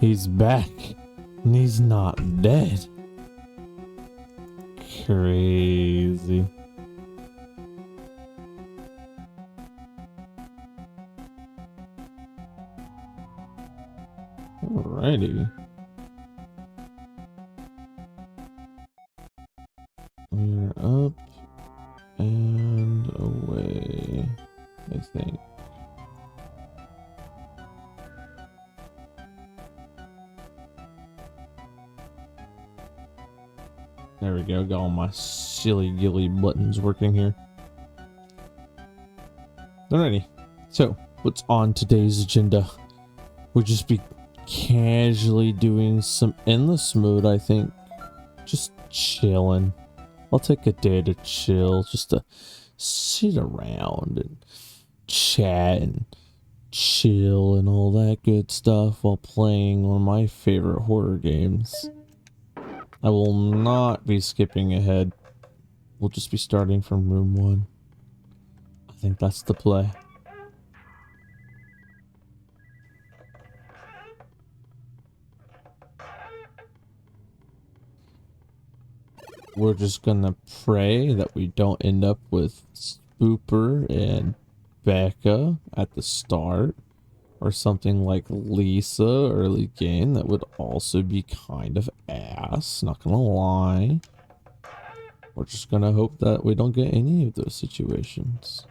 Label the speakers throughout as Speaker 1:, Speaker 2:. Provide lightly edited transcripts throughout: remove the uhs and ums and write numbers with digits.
Speaker 1: He's back. And he's not dead. Crazy. Alrighty. We're up and away, I think. There we go, got all my silly gilly buttons working here. Alrighty, so what's on today's agenda? We'll just be casually doing some endless mode, I think. Just chilling. I'll take a day to chill, just to sit around and chat and chill and all that good stuff while playing one of my favorite horror games. I will not be skipping ahead. We'll just be starting from room 1. I think that's the play. We're just gonna pray that we don't end up with Spooper and Becca at the start, or something like Lisa early game. That would also be kind of ass, not gonna lie. We're just gonna hope that we don't get any of those situations.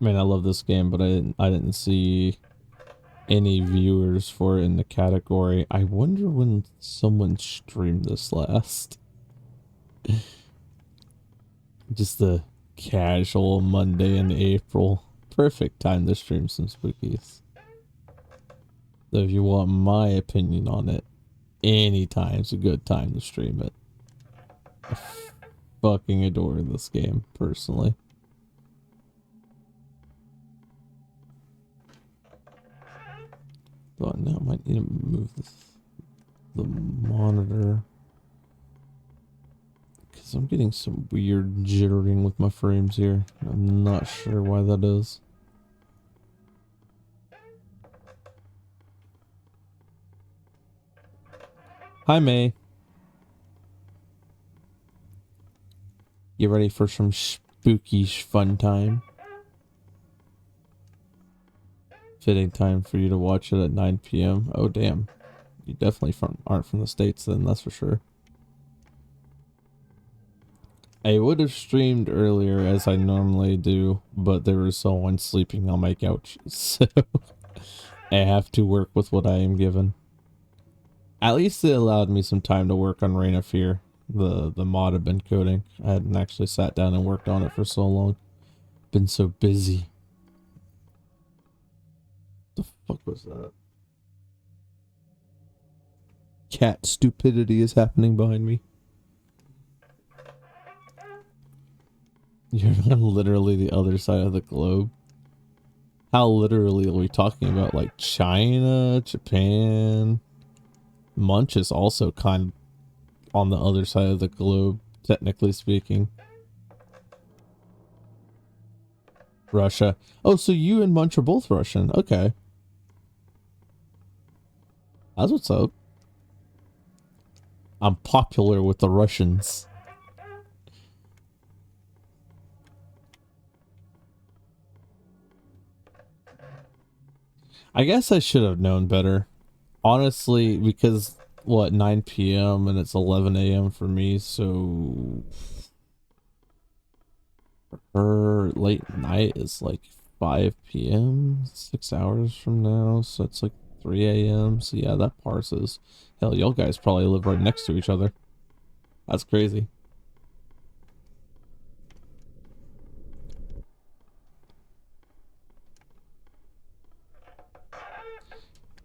Speaker 1: I mean, I love this game, but I didn't see any viewers for it in the category. I wonder when someone streamed this last. Just the casual Monday in April. Perfect time to stream some spookies. So if you want my opinion on it, anytime's a good time to stream it. I fucking adore this game, personally. But now I might need to move the monitor, because I'm getting some weird jittering with my frames here. I'm not sure why that is. Hi, May. You ready for some spooky fun time? Fitting time for you to watch it at 9 p.m. Oh, damn. You definitely aren't from the States then, that's for sure. I would have streamed earlier as I normally do, but there was someone sleeping on my couch, so I have to work with what I am given. At least it allowed me some time to work on Reign of Fear, the mod I've been coding. I hadn't actually sat down and worked on it for so long. Been so busy. The fuck was that? Cat stupidity is happening behind me. You're on literally the other side of the globe. How literally are we talking about? Like China, Japan? Munch is also kind of on the other side of the globe, technically speaking. Russia. Oh, so you and Munch are both Russian. Okay. That's what's up. I'm popular with the Russians. I guess I should have known better. Honestly, because, what, 9 p.m. and it's 11 a.m. for me, so her late night is like 5 p.m., 6 hours from now, so it's like 3 a.m. So yeah, that parses. Hell, y'all guys probably live right next to each other. That's crazy.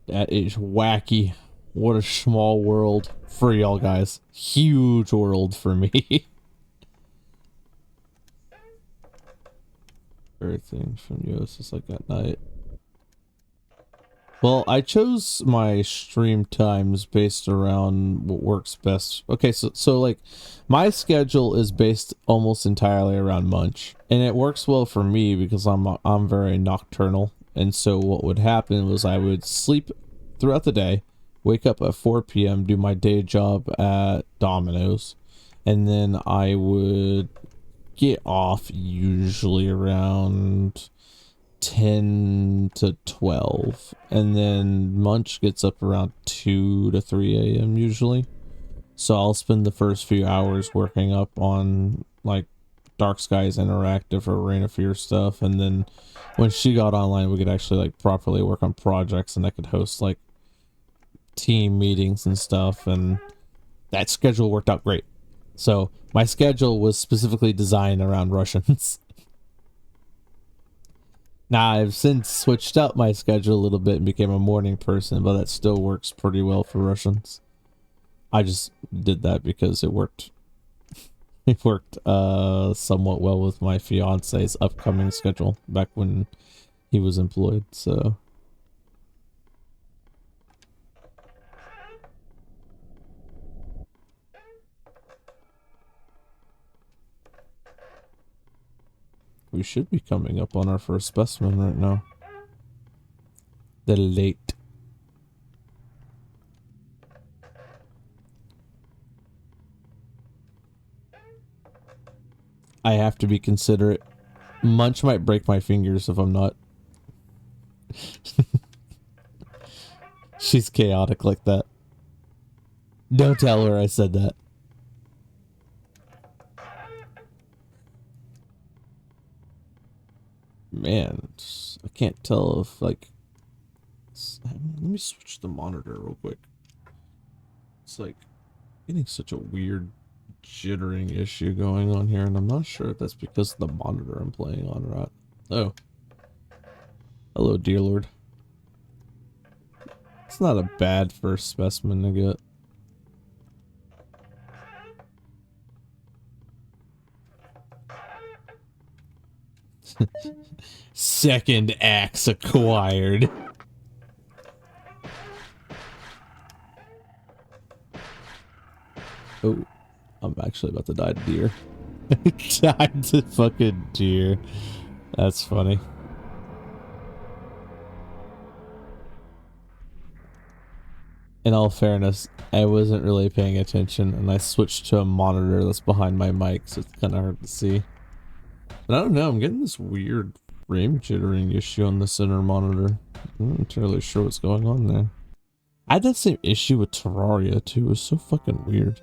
Speaker 1: That is wacky. What a small world for y'all guys. Huge world for me. Everything from US is like at night. Well, I chose my stream times based around what works best. Okay, so like my schedule is based almost entirely around munch, and it works well for me because I'm very nocturnal. And so what would happen was I would sleep throughout the day, wake up at 4 p.m., do my day job at Domino's, and then I would get off usually around 10 to 12, and then munch gets up around 2 to 3 a.m. usually. So I'll spend the first few hours working up on like Dark Skies Interactive or Reign of Fear stuff, and then when she got online we could actually like properly work on projects, and I could host like team meetings and stuff, and that schedule worked out great. So my schedule was specifically designed around Russians. Now, I've since switched up my schedule a little bit and became a morning person, but that still works pretty well for Russians. I just did that because it worked. It worked somewhat well with my fiance's upcoming schedule back when he was employed, so. We should be coming up on our first specimen right now. The late. I have to be considerate. Munch might break my fingers if I'm not. She's chaotic like that. Don't tell her I said that. Man, I can't tell if like... Let me switch the monitor real quick. It's like getting such a weird jittering issue going on here, and I'm not sure if that's because of the monitor I'm playing on or not. Oh. Hello, dear lord. It's not a bad first specimen to get. Second axe acquired. Oh, I'm actually about to die to deer. Died to fucking deer. That's funny. In all fairness, I wasn't really paying attention, and I switched to a monitor that's behind my mic, so it's kind of hard to see. But I don't know, I'm getting this weird frame jittering issue on the center monitor. I'm not entirely sure what's going on there. I had that same issue with Terraria too. It was so fucking weird.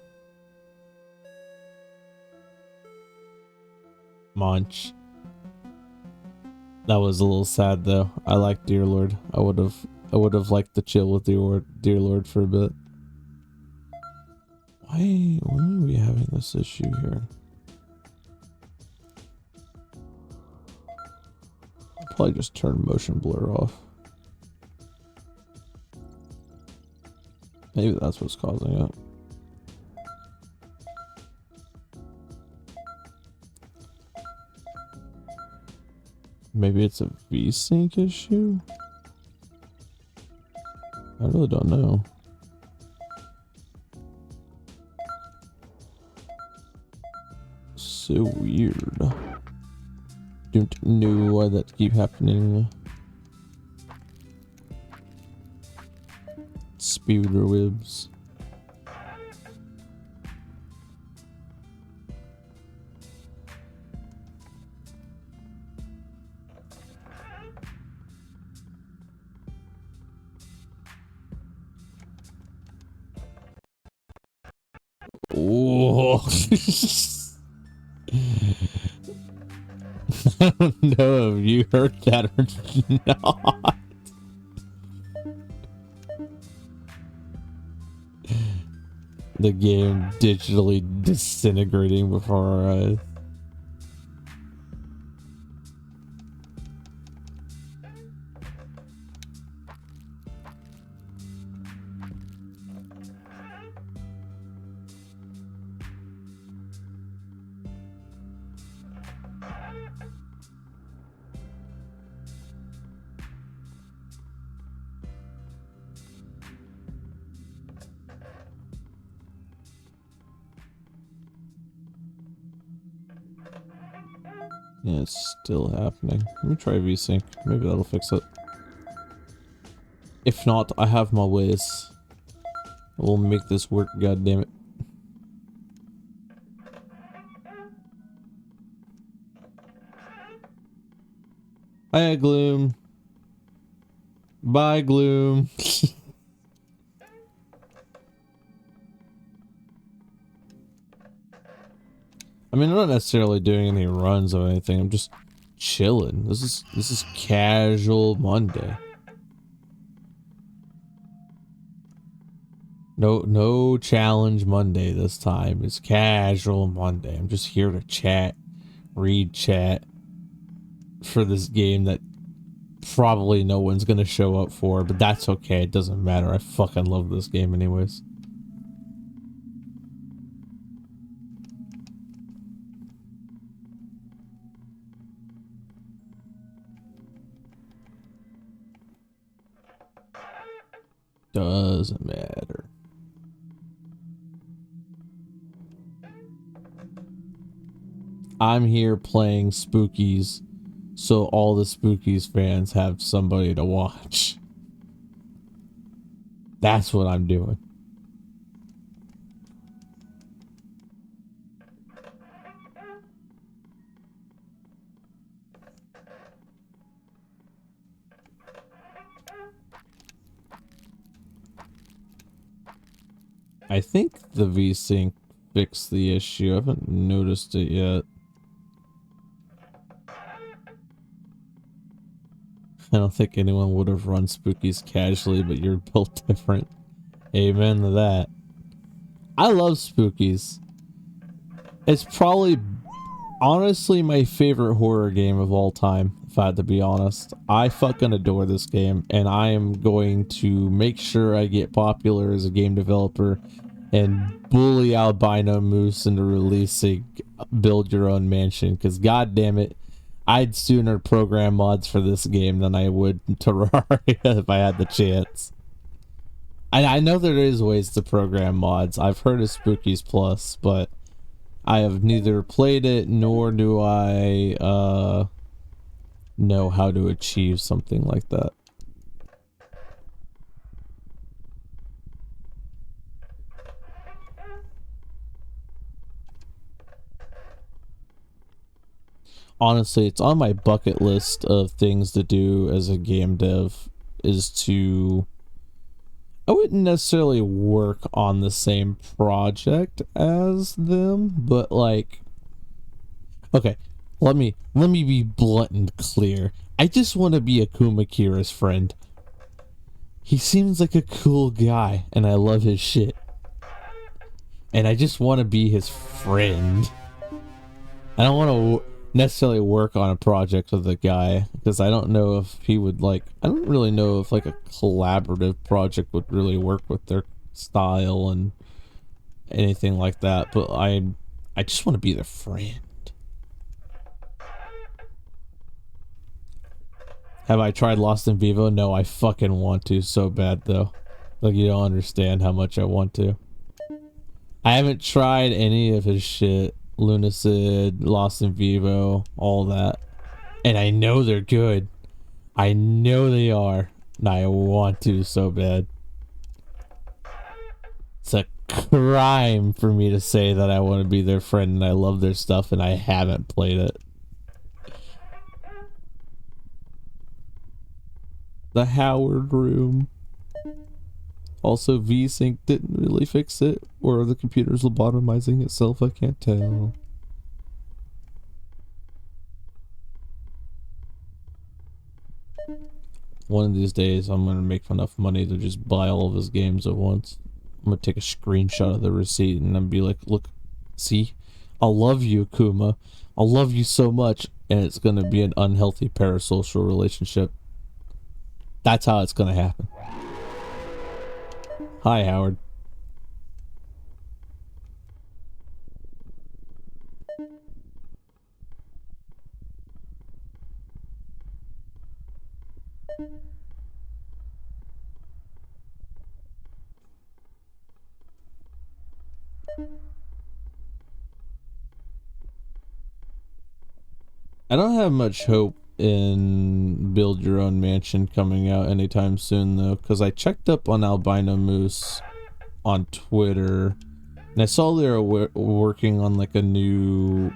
Speaker 1: Munch. That was a little sad though. I like Dear Lord. I would have liked to chill with Dear Lord for a bit. Why are we having this issue here? I'll probably just turn motion blur off. Maybe that's what's causing it. Maybe it's a VSync issue? I really don't know. So weird. Don't know why that keep happening. Spider webs. Oh. I don't know if you heard that or not. The game digitally disintegrating before our eyes. Yeah, it's still happening. Let me try VSync. Maybe that'll fix it. If not, I have my ways. I will make this work, goddammit. Hiya, Gloom. Bye, Gloom. I mean, I'm not necessarily doing any runs or anything. I'm just chilling. This is casual Monday. No challenge Monday this time. It's casual Monday. I'm just here to chat, read chat for this game that probably no one's gonna show up for, but that's okay. It doesn't matter. I fucking love this game anyways. Doesn't matter. I'm here playing Spookies, so all the Spookies fans have somebody to watch. That's what I'm doing. I think the VSync fixed the issue. I haven't noticed it yet. I don't think anyone would have run Spookies casually, but you're built different. Amen to that. I love Spookies. It's probably, honestly, my favorite horror game of all time, if I had to be honest. I fucking adore this game, and I am going to make sure I get popular as a game developer and bully Albino Moose into releasing Build Your Own Mansion, because god damn it, I'd sooner program mods for this game than I would Terraria if I had the chance. I know there is ways to program mods. I've heard of Spookies Plus, but I have neither played it nor do I know how to achieve something like that. Honestly, it's on my bucket list of things to do as a game dev, is to, I wouldn't necessarily work on the same project as them, but like, okay, let me be blunt and clear. I just want to be Akuma Kira's friend. He seems like a cool guy, and I love his shit. And I just want to be his friend. I don't want to necessarily work on a project with the guy, because I don't know if he would like, I don't really know if like a collaborative project would really work with their style and anything like that, but I just want to be their friend. Have I tried Lost in Vivo? No, I fucking want to so bad though. Like, you don't understand how much I want to. I haven't tried any of his shit. Lunacid, Lost in Vivo, all that. And I know they're good. I know they are. And I want to so bad. It's a crime for me to say that I want to be their friend and I love their stuff and I haven't played it. The Howard Room. Also, VSync didn't really fix it, or the computer's lobotomizing itself, I can't tell. One of these days, I'm gonna make enough money to just buy all of his games at once. I'm gonna take a screenshot of the receipt and then be like, look, see? I love you, Kuma. I love you so much, and it's gonna be an unhealthy parasocial relationship. That's how it's gonna happen. Hi, Howard. I don't have much hope in Build Your Own Mansion coming out anytime soon though, because I checked up on Albino Moose on Twitter and I saw they were working on like a new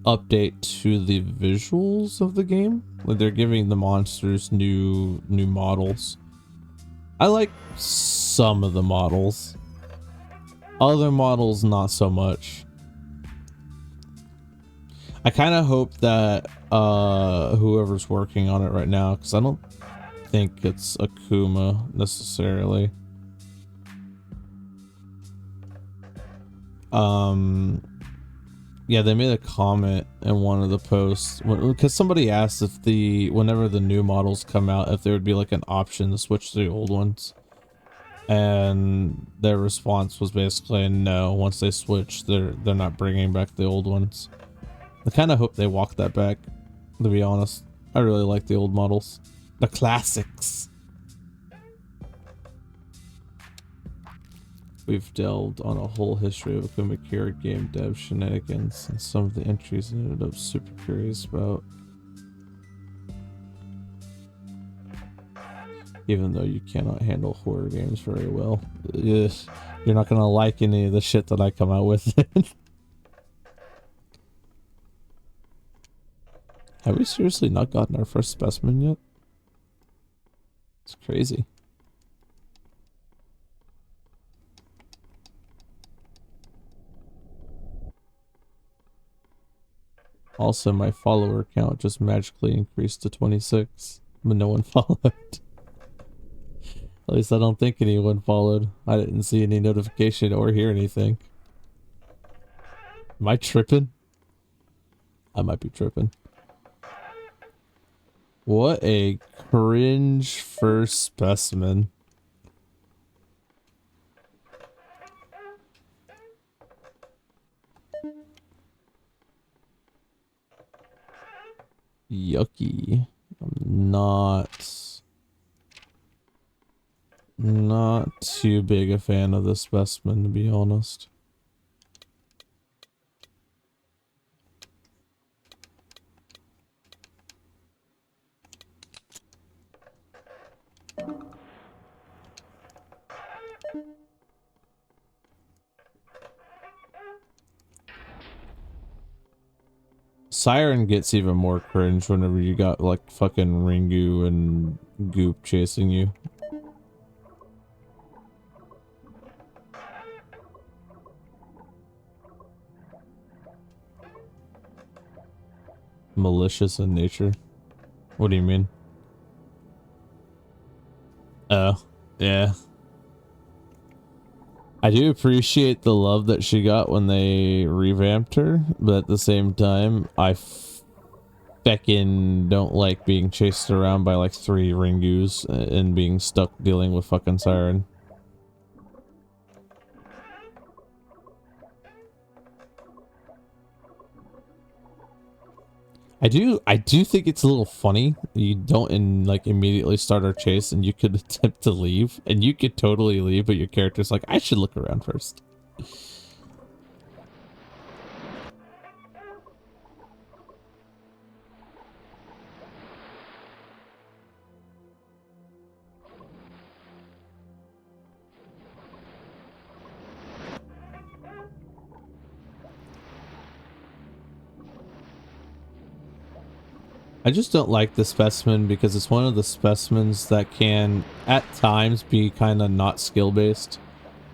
Speaker 1: update to the visuals of the game. Like they're giving the monsters new models. I like some of the models. Other models not so much. I kind of hope that whoever's working on it right now, because I don't think it's Akuma necessarily. Yeah, they made a comment in one of the posts because somebody asked if whenever the new models come out, if there would be like an option to switch to the old ones, and their response was basically no. Once they switch, they're not bringing back the old ones. I kind of hope they walk that back, to be honest. I really like the old models. The classics. We've delved on a whole history of Akuma Kira game dev shenanigans, and some of the entries I ended up super curious about. Even though you cannot handle horror games very well. Ugh, you're not gonna like any of the shit that I come out with. Have we seriously not gotten our first specimen yet? It's crazy. Also, my follower count just magically increased to 26, but no one followed. At least I don't think anyone followed. I didn't see any notification or hear anything. Am I tripping? I might be tripping. What a cringe first specimen. Yucky. I'm not too big a fan of this specimen, to be honest. Siren gets even more cringe whenever you got like fucking Ringu and Goop chasing you. Malicious in nature. What do you mean? Oh, yeah. I do appreciate the love that she got when they revamped her, but at the same time, I feckin' don't like being chased around by like 3 Ringus and being stuck dealing with fucking Siren. I do think it's a little funny. You don't immediately start our chase and you could attempt to leave and you could totally leave, but your character's like, I should look around first. I just don't like the specimen because it's one of the specimens that can, at times, be kind of not skill-based.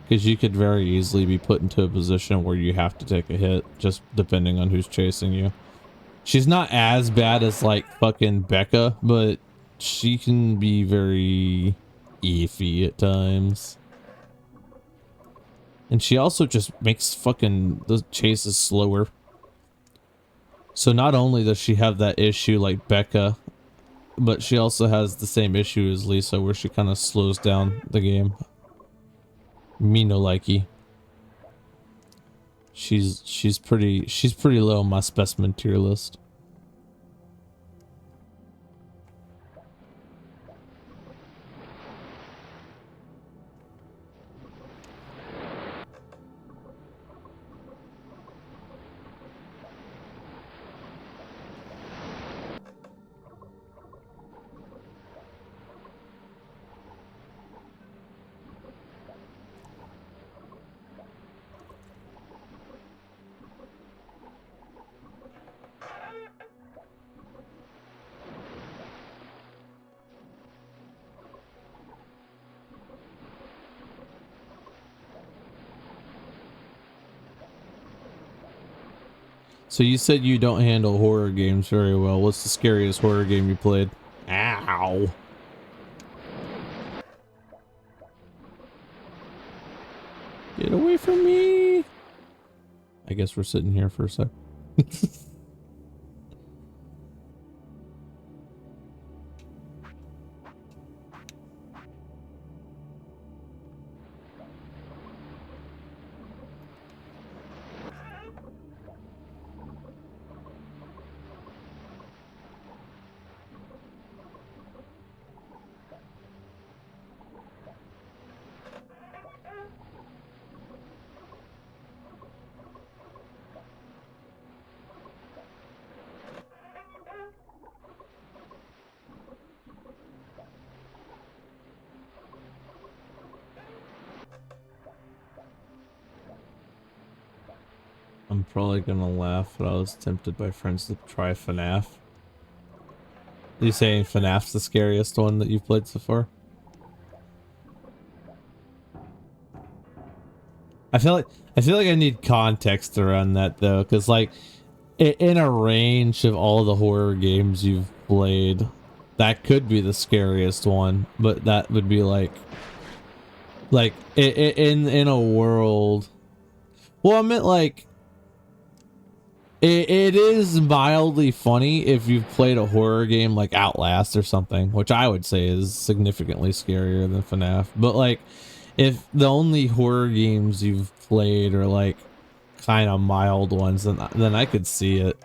Speaker 1: Because you could very easily be put into a position where you have to take a hit, just depending on who's chasing you. She's not as bad as, like, fucking Becca, but she can be very iffy at times. And she also just makes fucking the chases slower. So not only does she have that issue like Becca, but she also has the same issue as Lisa where she kind of slows down the game. Me no likey. She's pretty low on my specimen tier list. So you said you don't handle horror games very well. What's the scariest horror game you played? Ow. Get away from me. I guess we're sitting here for a sec. I'm probably gonna laugh, but I was tempted by friends to try FNAF. Are you saying FNAF's the scariest one that you've played so far? I feel like I need context around that though, because like in a range of all the horror games you've played, that could be the scariest one, but that would be like in a world. Well, I meant like it is mildly funny if you've played a horror game like Outlast or something, which I would say is significantly scarier than FNAF. But like, if the only horror games you've played are like kind of mild ones, then I could see it.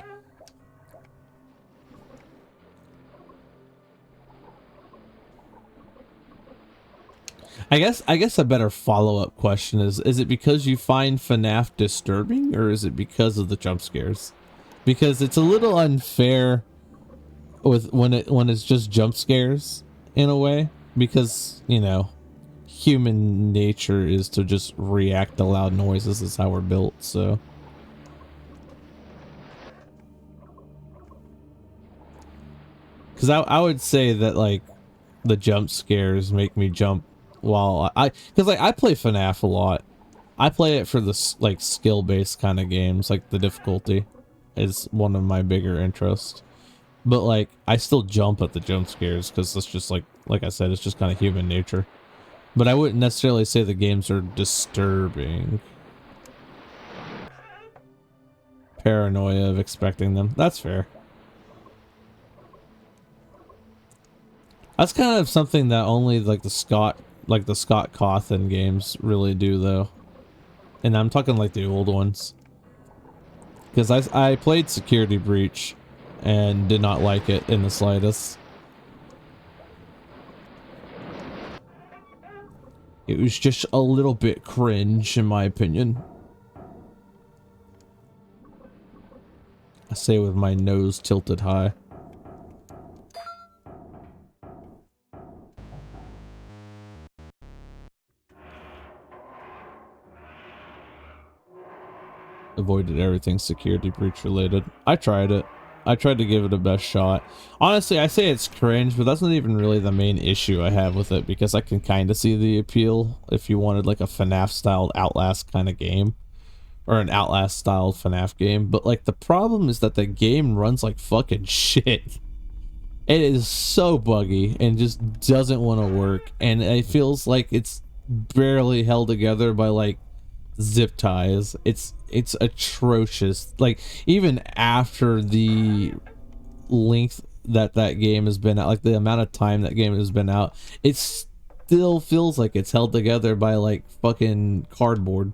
Speaker 1: I guess a better follow-up question is it because you find FNAF disturbing, or is it because of the jump scares? Because it's a little unfair with when it's just jump scares in a way, because you know human nature is to just react to loud noises. Is how we're built. So because I would say that like the jump scares make me jump while because like I play FNAF a lot. I play it for the like skill-based kind of games. Like the difficulty is one of my bigger interests. But like I still jump at the jump scares because it's just like I said, it's just kind of human nature. But I wouldn't necessarily say the games are disturbing. Paranoia of expecting them. That's fair. That's kind of something that only like the Scott Cawthon games really do though. And I'm talking like the old ones. Because I played Security Breach and did not like it in the slightest. It was just a little bit cringe in my opinion. I say with my nose tilted high. Avoided everything Security Breach related. I tried it. I tried to give it a best shot. Honestly, I say it's cringe, but that's not even really the main issue I have with it, because I can kind of see the appeal if you wanted like a FNAF-styled Outlast kind of game. Or an Outlast-styled FNAF game. But like the problem is that the game runs like fucking shit. It is so buggy and just doesn't want to work. And it feels like it's barely held together by like zip ties. It's atrocious. Like even after the length that game has been out, like the amount of time that game has been out, it still feels like it's held together by like fucking cardboard.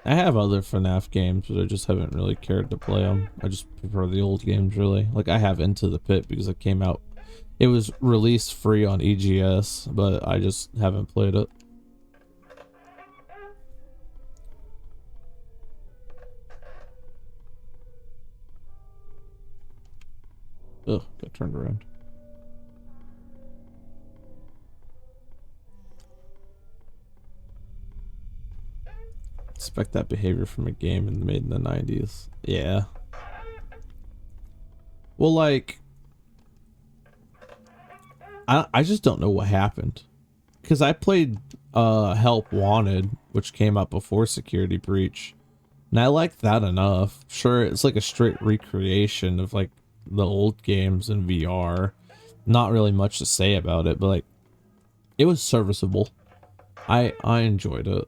Speaker 1: I have other FNAF games, but I just haven't really cared to play them. I just prefer the old games, really. Like, I have Into the Pit because it came out... It was released free on EGS, but I just haven't played it. Ugh, got turned around. Expect that behavior from a game made in the 90s. Yeah. Well, like, I just don't know what happened. Because I played Help Wanted, which came out before Security Breach. And I liked that enough. Sure, it's like a straight recreation of like the old games in VR. Not really much to say about it, but like, it was serviceable. I enjoyed it.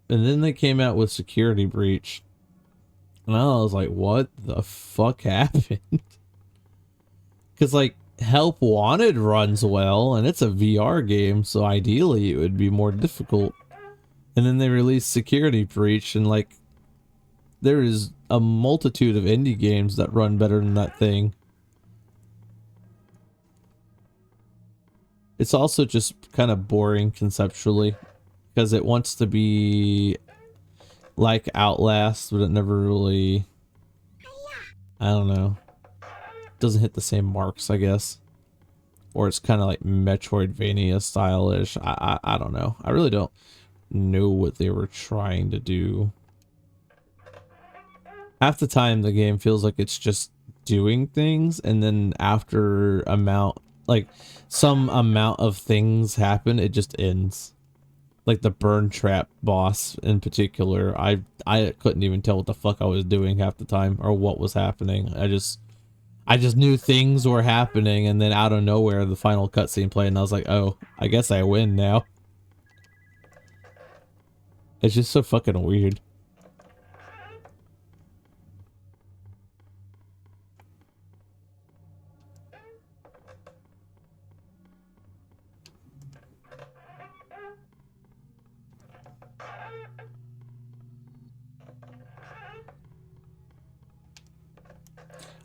Speaker 1: And then they came out with Security Breach. And I was like, what the fuck happened? Because like, Help Wanted runs well, and it's a VR game, so ideally it would be more difficult. And then they released Security Breach, and like, there is a multitude of indie games that run better than that thing. It's also just kind of boring conceptually, because it wants to be like Outlast, but it never really, I don't know, doesn't hit the same marks, I guess. Or it's kind of like Metroidvania style-ish. I don't know. I really don't know what they were trying to do. Half the time the game feels like it's just doing things, and then after some amount of things happen, it just ends. Like the burn trap boss in particular, I couldn't even tell what the fuck I was doing half the time or what was happening. I just knew things were happening, and then out of nowhere the final cutscene played, and I was like, oh, I guess I win now. It's just so fucking weird.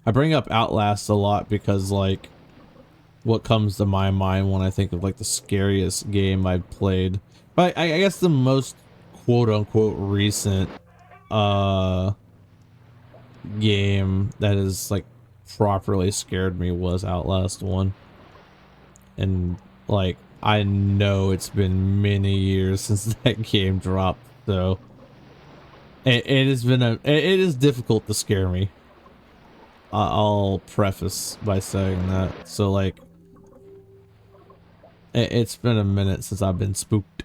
Speaker 1: I bring up Outlast a lot because, like, what comes to my mind when I think of, like, the scariest game I've played. But I guess the most quote-unquote recent, game that has, like, properly scared me was Outlast 1. And, like, I know it's been many years since that game dropped, so... It has been it is difficult to scare me. I'll preface by saying that. So, like, it's been a minute since I've been spooked.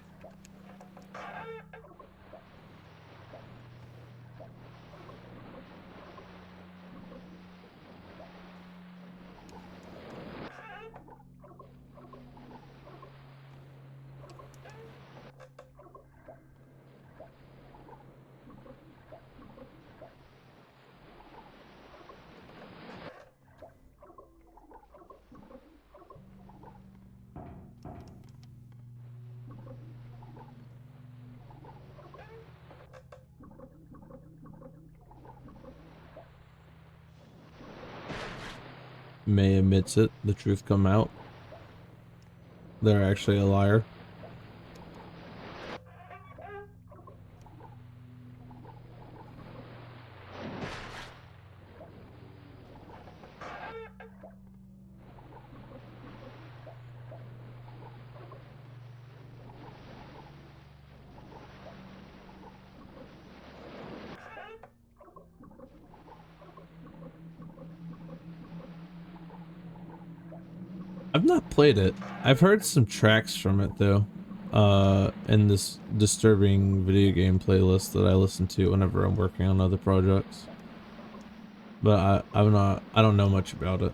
Speaker 1: May admits it, the truth come out. They're actually a liar. I've not played it. I've heard some tracks from it though, in this disturbing video game playlist that I listen to whenever I'm working on other projects. But I don't know much about it.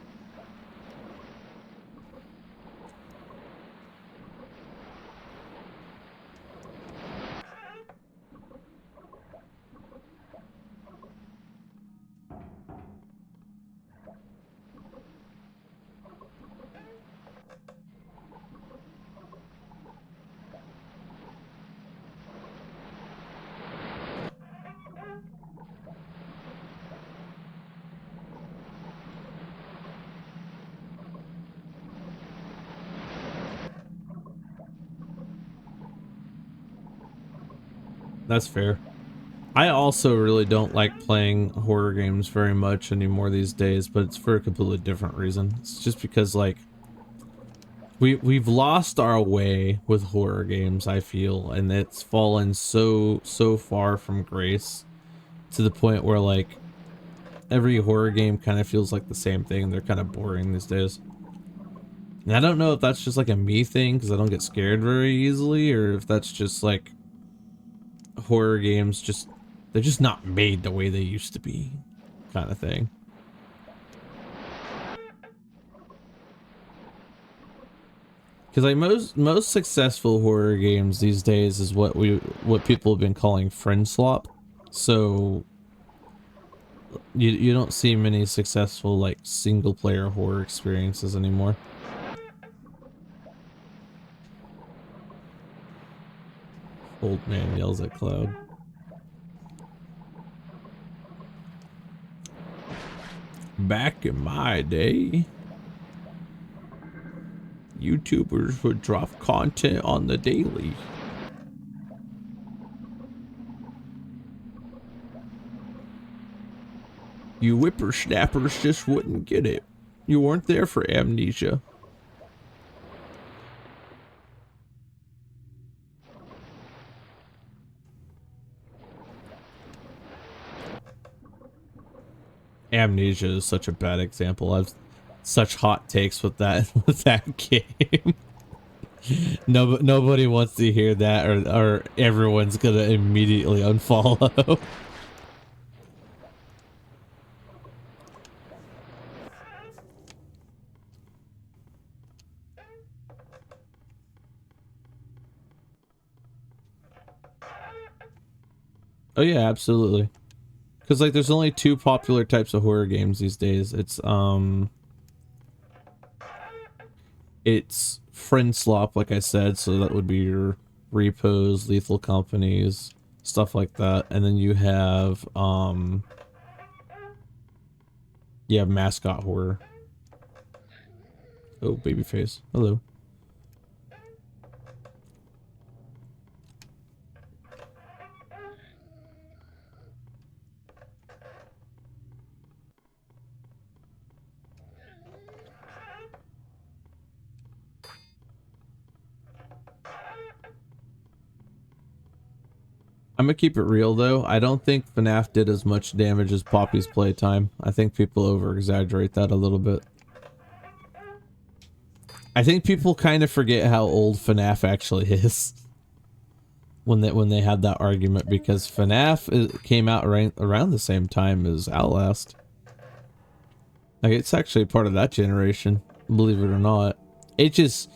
Speaker 1: That's fair. I also really don't like playing horror games very much anymore these days, but it's for a completely different reason. It's just because, like, we've lost our way with horror games, I feel, and it's fallen so far from grace to the point where like every horror game kind of feels like the same thing. They're kind of boring these days. And I don't know if that's just like a me thing because I don't get scared very easily, or if that's just like horror games they're just not made the way they used to be, kind of thing. Because like most successful horror games these days is what people have been calling friend slop. So you don't see many successful like single player horror experiences anymore. Old man yells at cloud. Back in my day, YouTubers would drop content on the daily. You whippersnappers just wouldn't get it. You weren't there for Amnesia. Amnesia is such a bad example. I've such hot takes with that with that game. Nobody wants to hear that, or everyone's gonna immediately unfollow. Oh yeah, absolutely. Because like, there's only two popular types of horror games these days. It's friend slop, like I said, so that would be your repos, lethal companies, stuff like that, and then you have mascot horror. Oh, babyface. Hello. I'm gonna keep it real though. I don't think FNAF did as much damage as Poppy's playtime. I think people over exaggerate that a little bit. I think people kind of forget how old FNAF actually is when they had that argument, because FNAF came out around the same time as Outlast. Like, it's actually part of that generation, believe it or not. It just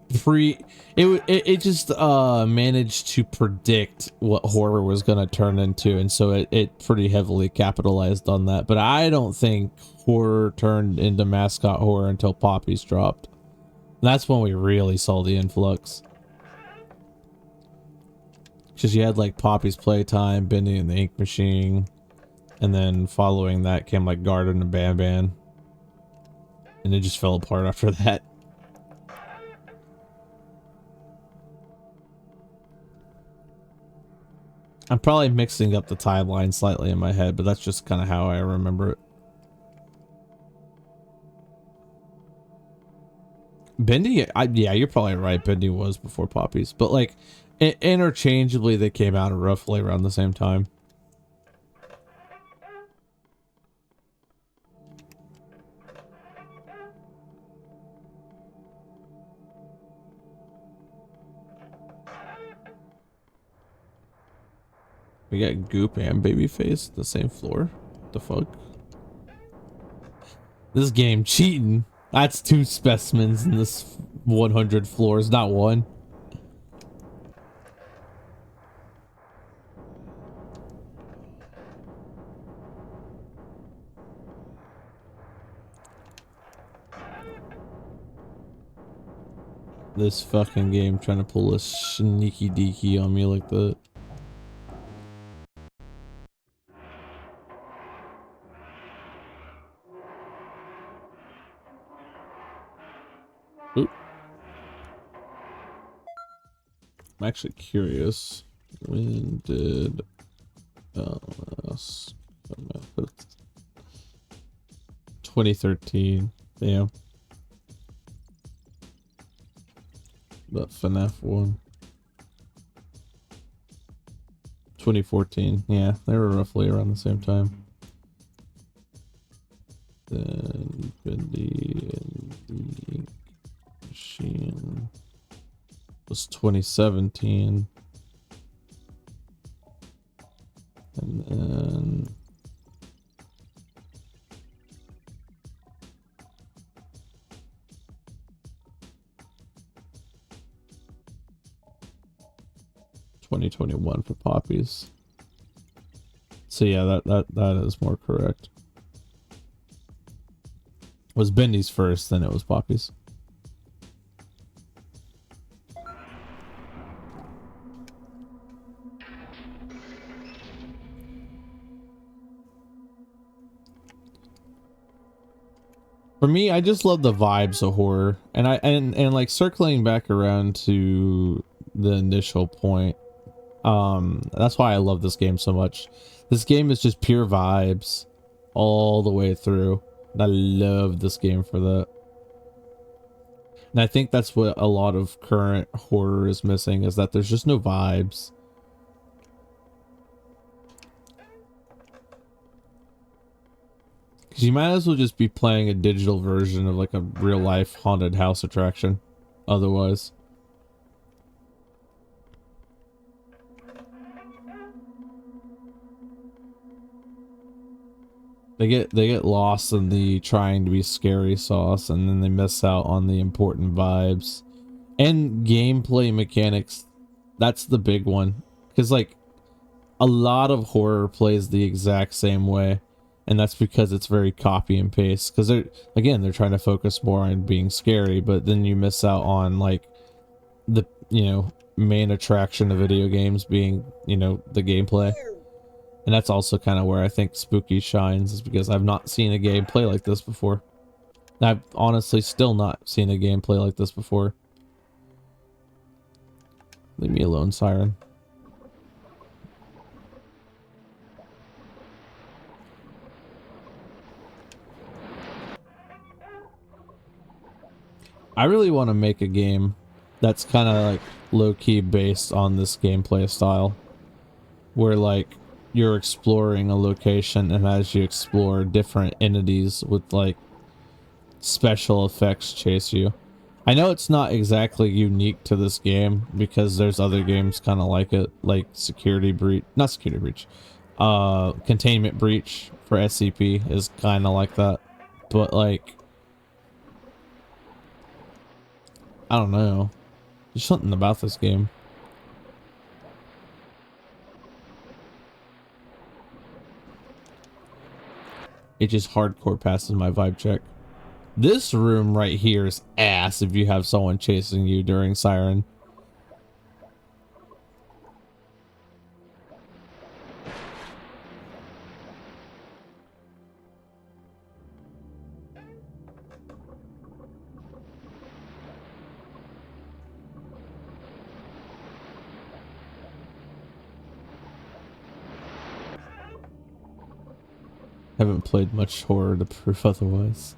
Speaker 1: it just managed to predict what horror was gonna turn into, and so it pretty heavily capitalized on that. But I don't think horror turned into mascot horror until Poppies dropped. That's when we really saw the influx. Because you had like Poppy's Playtime, Bendy and the Ink Machine, and then following that came like Garden and Ban, and it just fell apart after that. I'm probably mixing up the timeline slightly in my head, but that's just kind of how I remember it. Bendy, yeah, you're probably right. Bendy was before Poppies, but like interchangeably, they came out roughly around the same time. We got Goop and Babyface the same floor. What the fuck? This game cheating. That's two specimens in this 100 floors, not one. This fucking game trying to pull a sneaky deaky on me like that. Oop. I'm actually curious. When did LS come out? 2013. Damn. But FNAF 1. 2014. Yeah, they were roughly around the same time. Then Bendy and the Machine was 2017. And then 2021 for Poppies. So yeah, that is more correct. It was Bendy's first, then it was Poppies. For me, I just love the vibes of horror, and like circling back around to the initial point. That's why I love this game so much. This game is just pure vibes all the way through. And I love this game for that. And I think that's what a lot of current horror is missing, is that there's just no vibes. Because you might as well just be playing a digital version of like a real life haunted house attraction. Otherwise. They get lost in the trying to be scary sauce, and then they miss out on the important vibes and gameplay mechanics. That's the big one, because like a lot of horror plays the exact same way, and that's because it's very copy and paste. Because they're trying to focus more on being scary, but then you miss out on like the main attraction of video games being the gameplay. And that's also kind of where I think Spooky shines, is because I've not seen a game play like this before. I've honestly still not seen a gameplay like this before. Leave me alone, Siren. I really want to make a game that's kind of like low-key based on this gameplay style, where like you're exploring a location, and as you explore, different entities with like special effects chase you. I know it's not exactly unique to this game, because there's other games kind of like it, like Containment Breach for SCP is kind of like that. But like, I don't know, there's something about this game. It just hardcore passes my vibe check. This room right here is ass if you have someone chasing you during Siren. Haven't played much horror to prove otherwise.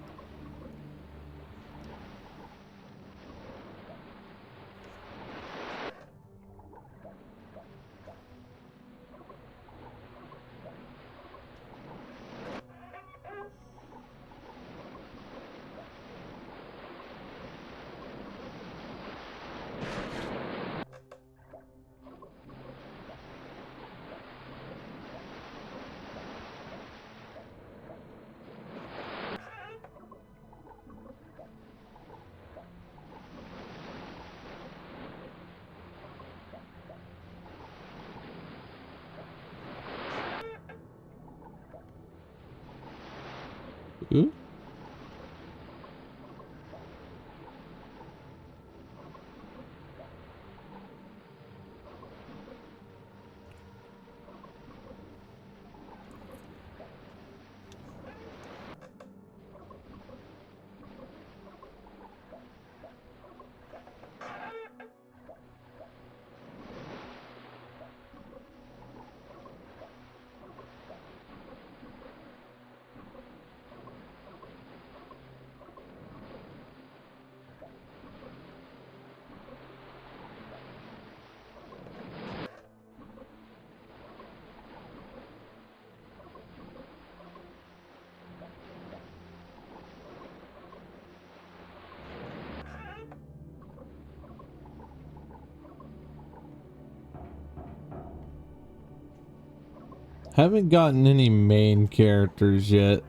Speaker 1: Ooh. Haven't gotten any main characters yet.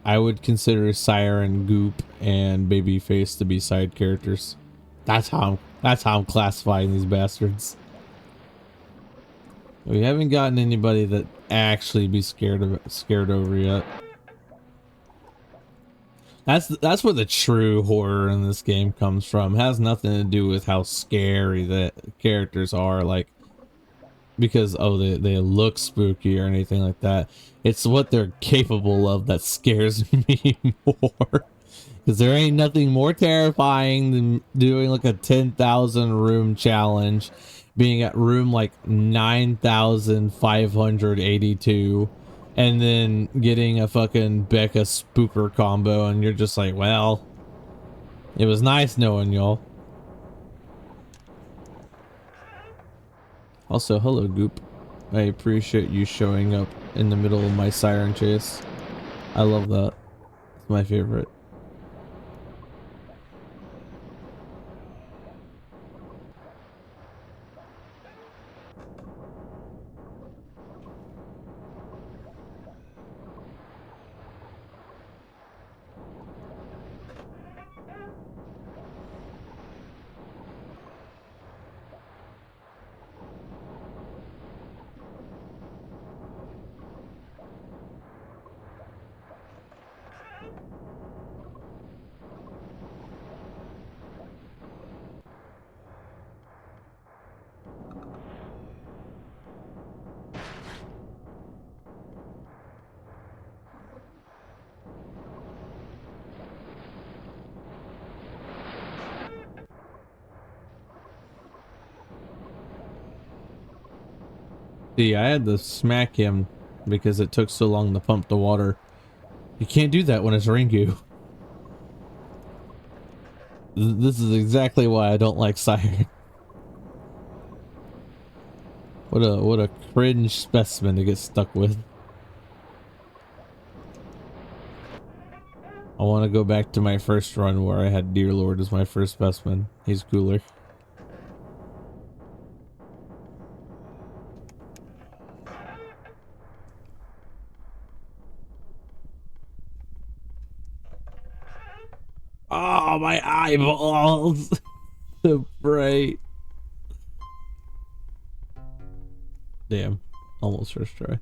Speaker 1: I would consider Siren, Goop, and Babyface to be side characters. That's how I'm classifying these bastards. We haven't gotten anybody that actually be scared over yet. That's where the true horror in this game comes from. It has nothing to do with how scary the characters are, like because oh they look spooky or anything like that. It's what they're capable of that scares me more. Because there ain't nothing more terrifying than doing like a 10,000 room challenge, being at room like 9,582, and then getting a fucking Becca spooker combo, and you're just like, well, it was nice knowing y'all. Also, hello, Goop. I appreciate you showing up in the middle of my siren chase. I love that. It's my favorite. See, I had to smack him because it took so long to pump the water. You can't do that when it's Ringu. This is exactly why I don't like Siren. What a cringe specimen to get stuck with. I want to go back to my first run where I had Dear Lord as my first specimen. He's cooler. Oh, my eyeballs! So bright. Damn. Almost first try.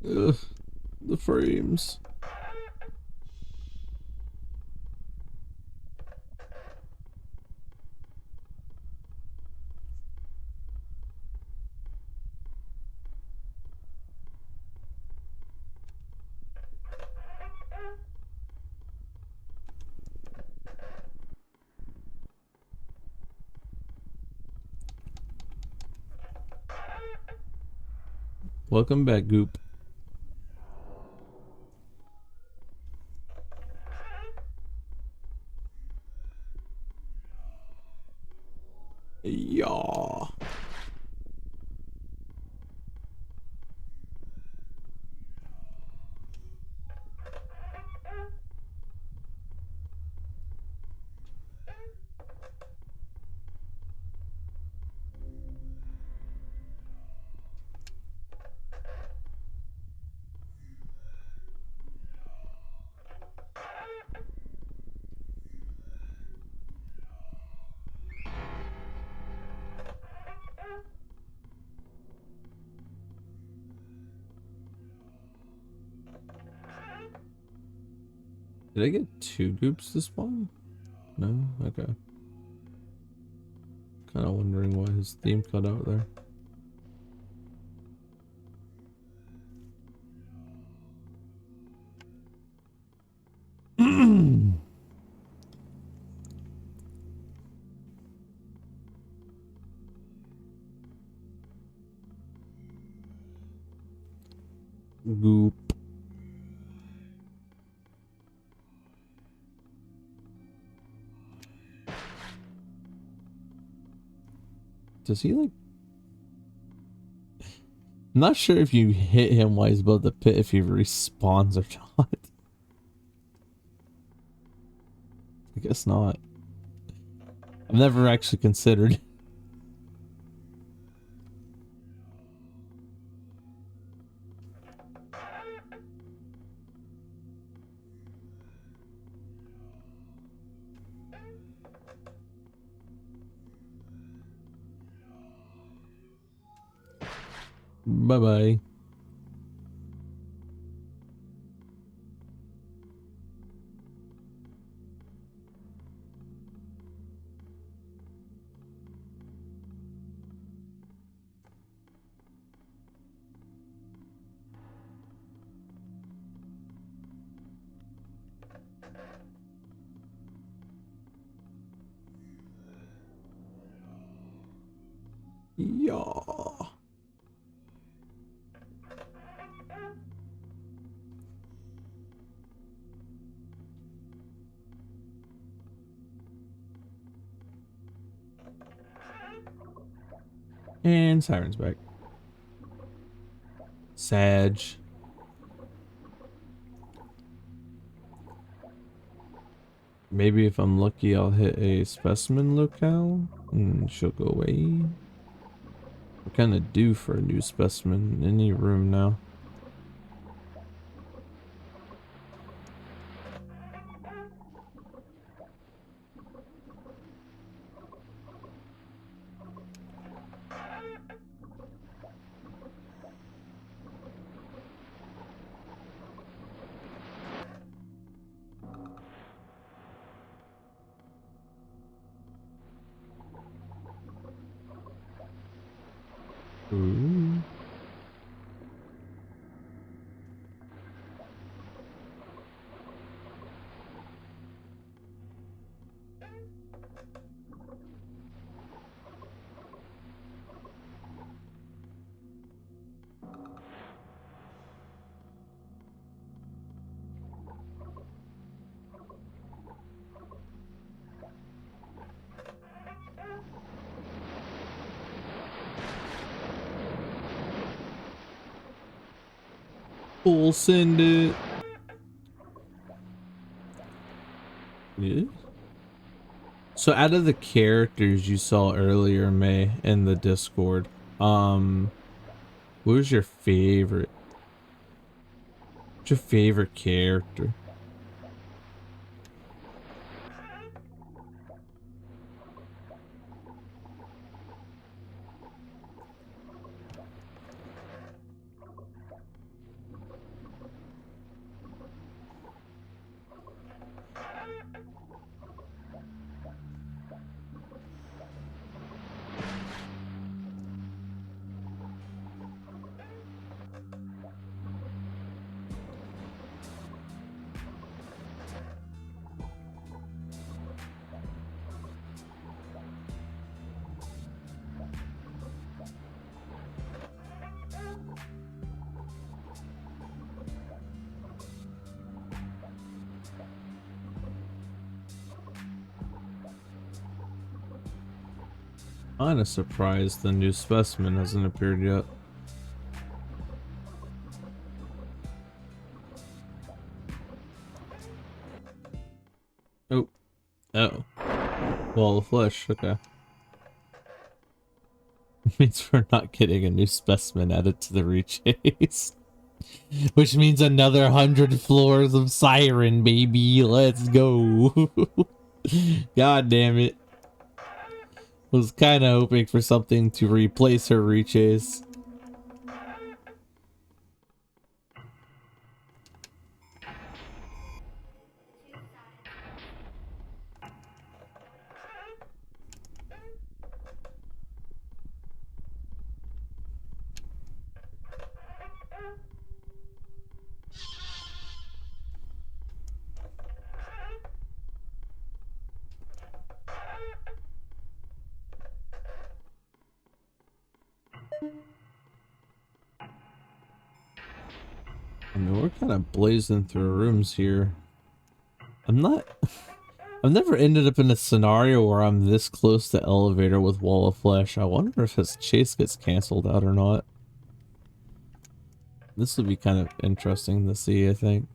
Speaker 1: Ugh, the frames. Welcome back, Goop. Yeah. Did I get two Goops to spawn? No? Okay. Kind of wondering why his theme cut out there. Goop. Does he like... I'm not sure if you hit him while he's above the pit if he respawns or not. I guess not. I've never actually considered. Bye-bye. Yeah. And Siren's back. Sag. Maybe if I'm lucky, I'll hit a specimen locale and she'll go away. We're kind of due for a new specimen in any room now. Ooh. Full send it. Yeah. So out of the characters you saw earlier, May, in the Discord, what was your favorite? What's your favorite character? Kinda surprised the new specimen hasn't appeared yet. Oh. Oh. Wall of flesh, okay. Means we're not getting a new specimen added to the rechase. Which means another 100 floors of Siren, baby. Let's go. God damn it. Was kind of hoping for something to replace her rechase. I mean, we're kind of blazing through rooms here. I've never ended up in a scenario where I'm this close to elevator with Wall of Flesh. I wonder if his chase gets canceled out or not. This would be kind of interesting to see, I think.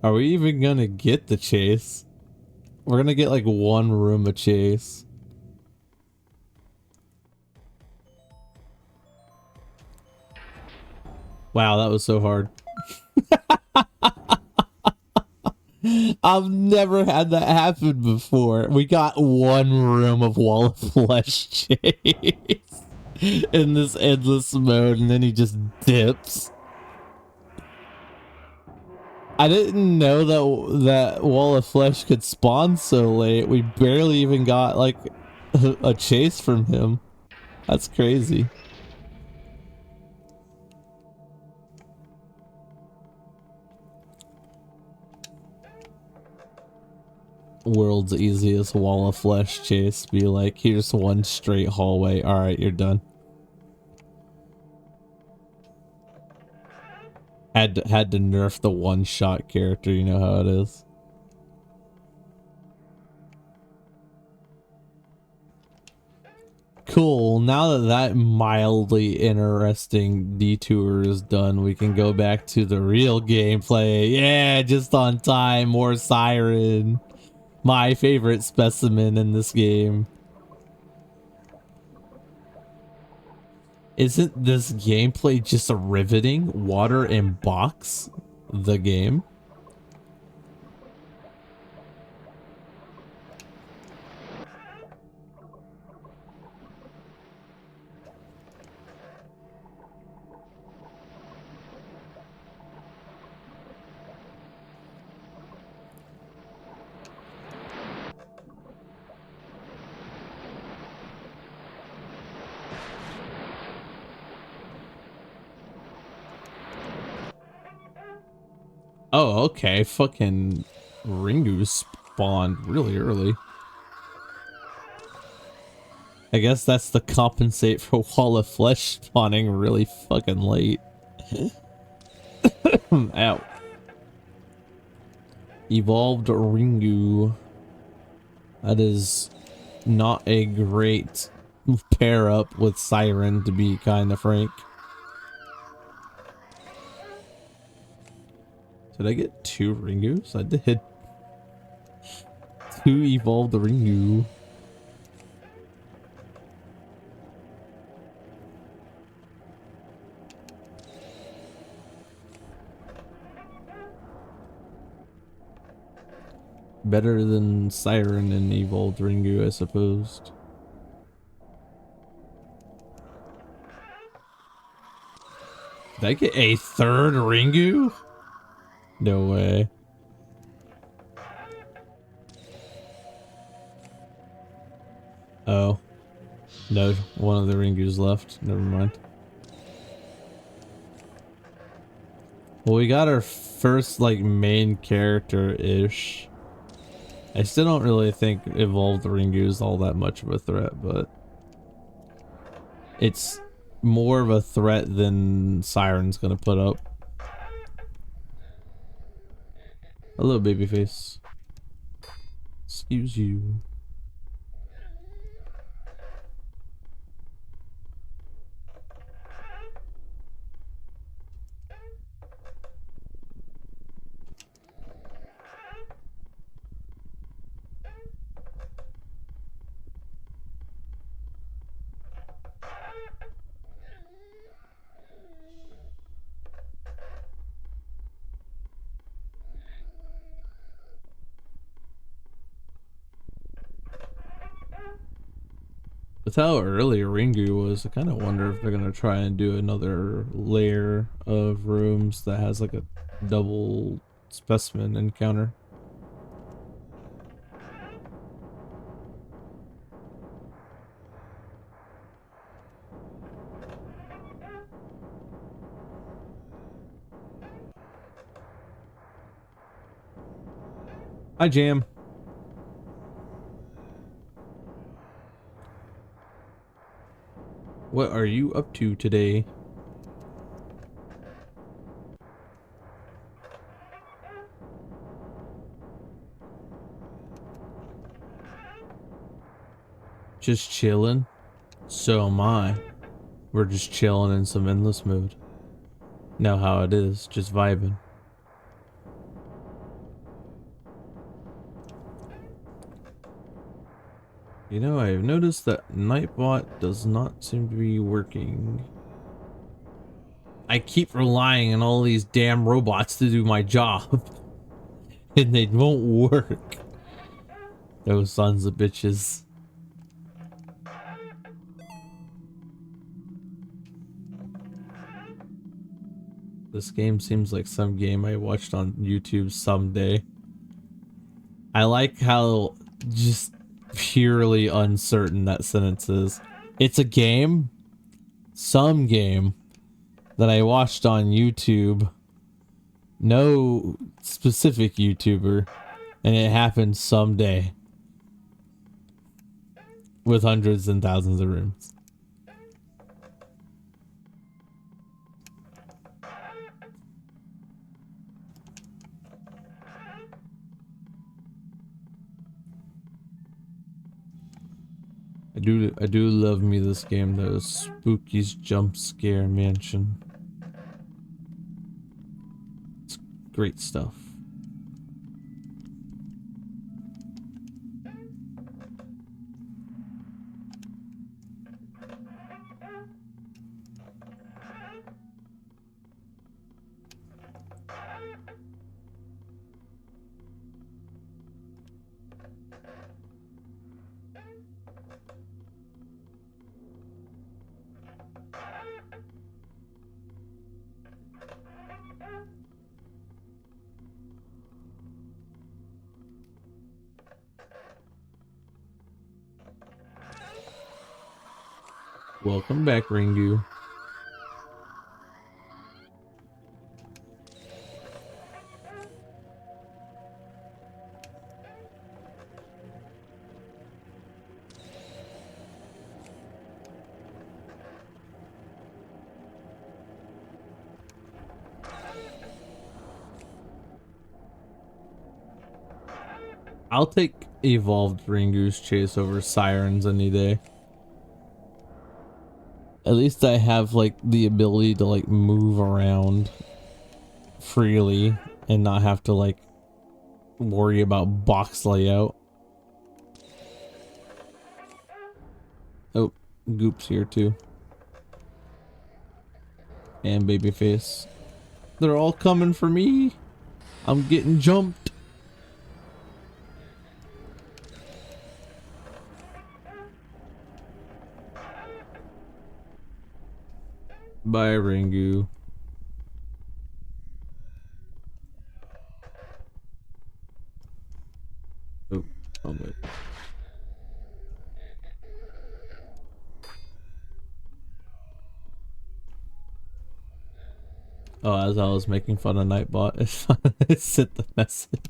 Speaker 1: Are we even gonna get the chase? We're gonna get like one room of chase. Wow, that was so hard. I've never had that happen before. We got one room of Wall of Flesh chase in this endless mode, and then he just dips. I didn't know that Wall of Flesh could spawn so late. We barely even got like a chase from him. That's crazy. World's easiest Wall of Flesh chase. Be like, here's one straight hallway. All right, you're done. Had to nerf the one-shot character. You know how it is. Cool. Now that mildly interesting detour is done, we can go back to the real gameplay. Yeah, just on time. More Siren. My favorite specimen in this game. Isn't this gameplay just a riveting? Water and box the game? Oh, okay. Fucking Ringu spawned really early. I guess that's to compensate for Wall of Flesh spawning really fucking late. Ow. Evolved Ringu. That is not a great pair up with Siren, to be kind of frank. Did I get 2 Ringus? I did. 2 evolved Ringu. Better than Siren and evolved Ringu, I suppose. Did I get a 3rd Ringu? No way. Oh. No, one of the Ringus left. Never mind. Well, we got our first, like, main character-ish. I still don't really think evolved Ringu is all that much of a threat, but it's more of a threat than Siren's gonna put up. Hello, babyface. Excuse you. With how early Ringu was, I kind of wonder if they're gonna try and do another layer of rooms that has like a double specimen encounter. Hi, Jam. What are you up to today? Just chilling? So am I. We're just chilling in some endless mood. Know how it is, just vibing. You know, I've noticed that Nightbot does not seem to be working. I keep relying on all these damn robots to do my job. And they won't work. Those sons of bitches. This game seems like some game I watched on YouTube someday. I like how just purely uncertain that sentence is. It's a game, some game, that I watched on YouTube. No specific YouTuber, and it happened someday. With hundreds and thousands of rooms. I do love me this game though. Spooky's Jumpscare Mansion. It's great stuff. Welcome back, Ringu. I'll take evolved Ringu's chase over Sirens any day. At least I have like the ability to like move around freely and not have to like worry about box layout. Oh, Goop's here too. And Babyface. They're all coming for me. I'm getting jumped. Bye, Ringu. Oh, oh wait. Oh, as I was making fun of Nightbot, it sent the message.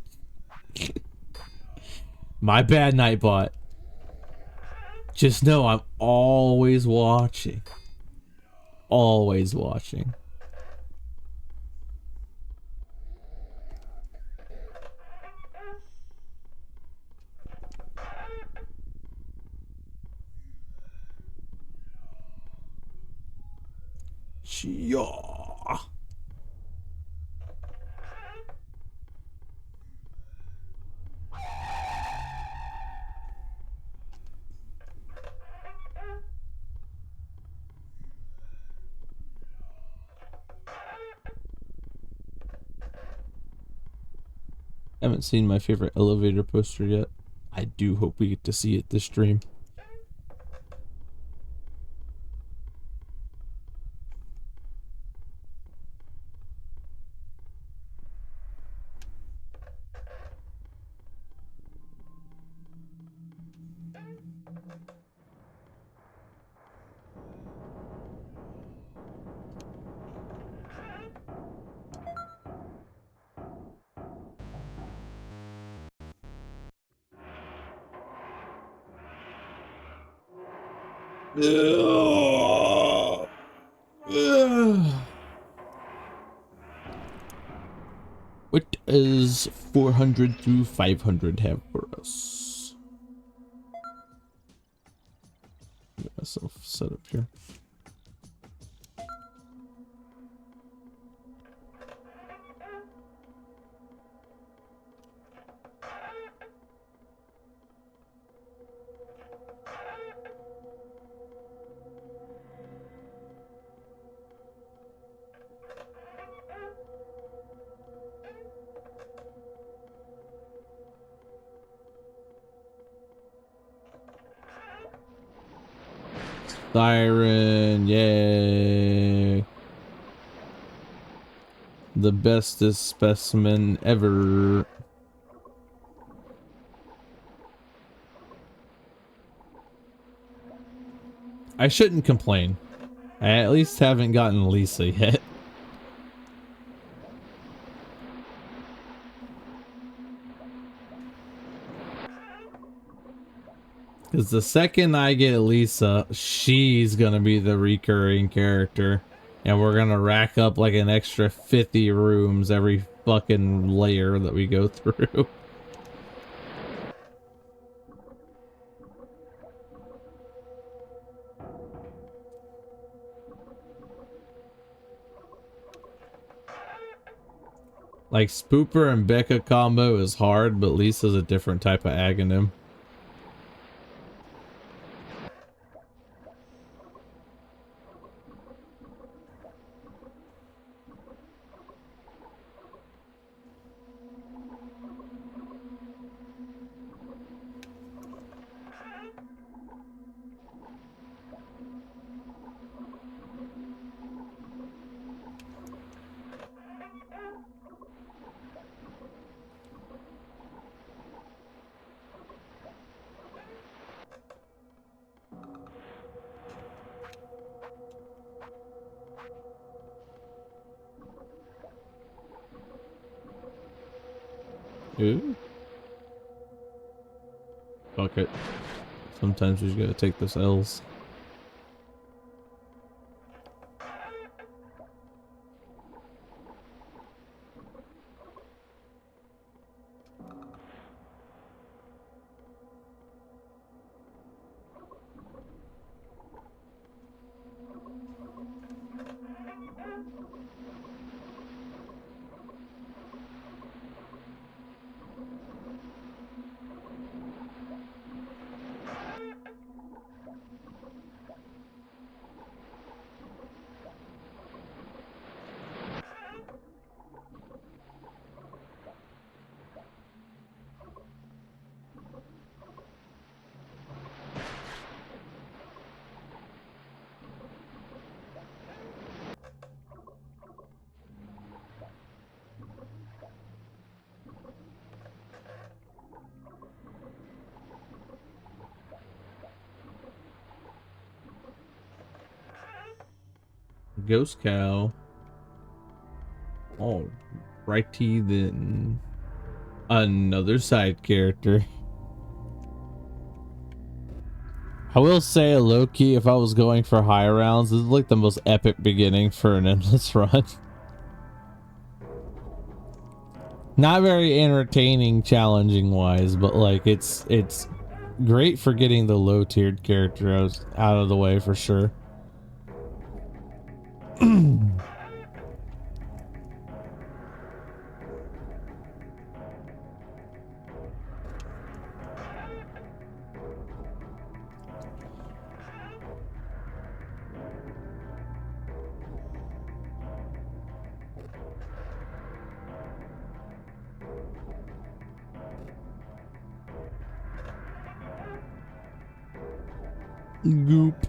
Speaker 1: My bad, Nightbot. Just know I'm always watching. Always watching. Yeah. Haven't seen my favorite elevator poster yet. I do hope we get to see it this stream. Ugh. Ugh. What does 400 through 500 have for us? Get myself set up here. Siren, yay. The bestest specimen ever. I shouldn't complain. I at least haven't gotten Lisa yet. Because the second I get Lisa, she's gonna be the recurring character. And we're gonna rack up like an extra 50 rooms every fucking layer that we go through. Like Spooper and Becca combo is hard, but Lisa's a different type of agonim. Ooh. Fuck it. Sometimes we just gotta take those L's. Ghost cow. Oh, righty then. Another side character. I will say, low-key, if I was going for high rounds, this is like the most epic beginning for an endless run. Not very entertaining, challenging wise, but like it's great for getting the low-tiered character out of the way for sure. Goop.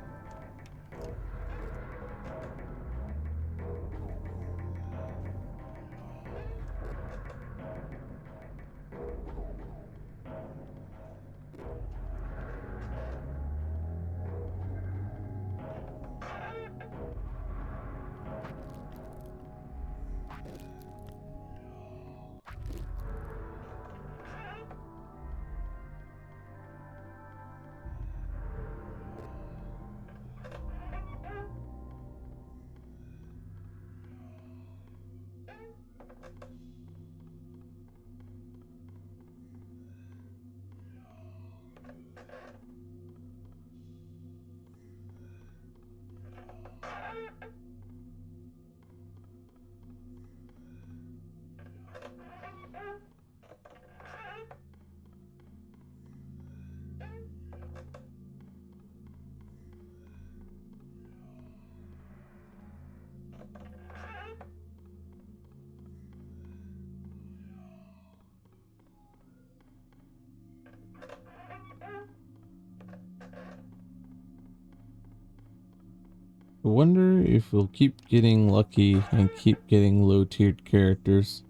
Speaker 1: I wonder if we'll keep getting lucky and keep getting low-tiered characters,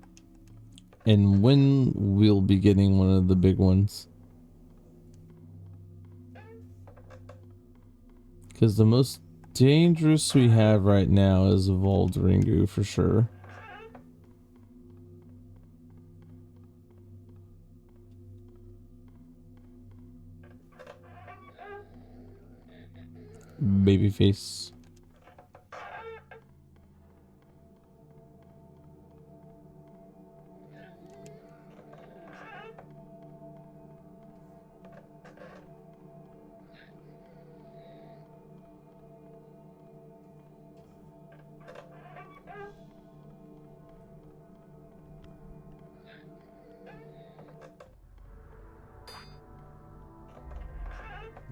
Speaker 1: and when we'll be getting one of the big ones. Because the most dangerous we have right now is Evolved Ringu for sure. Babyface.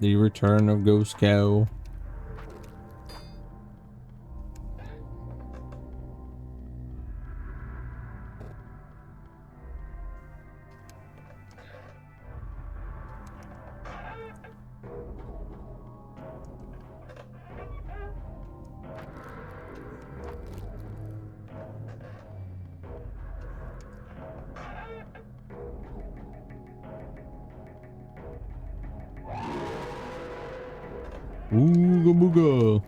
Speaker 1: The return of Ghost Cow. Ooga booga.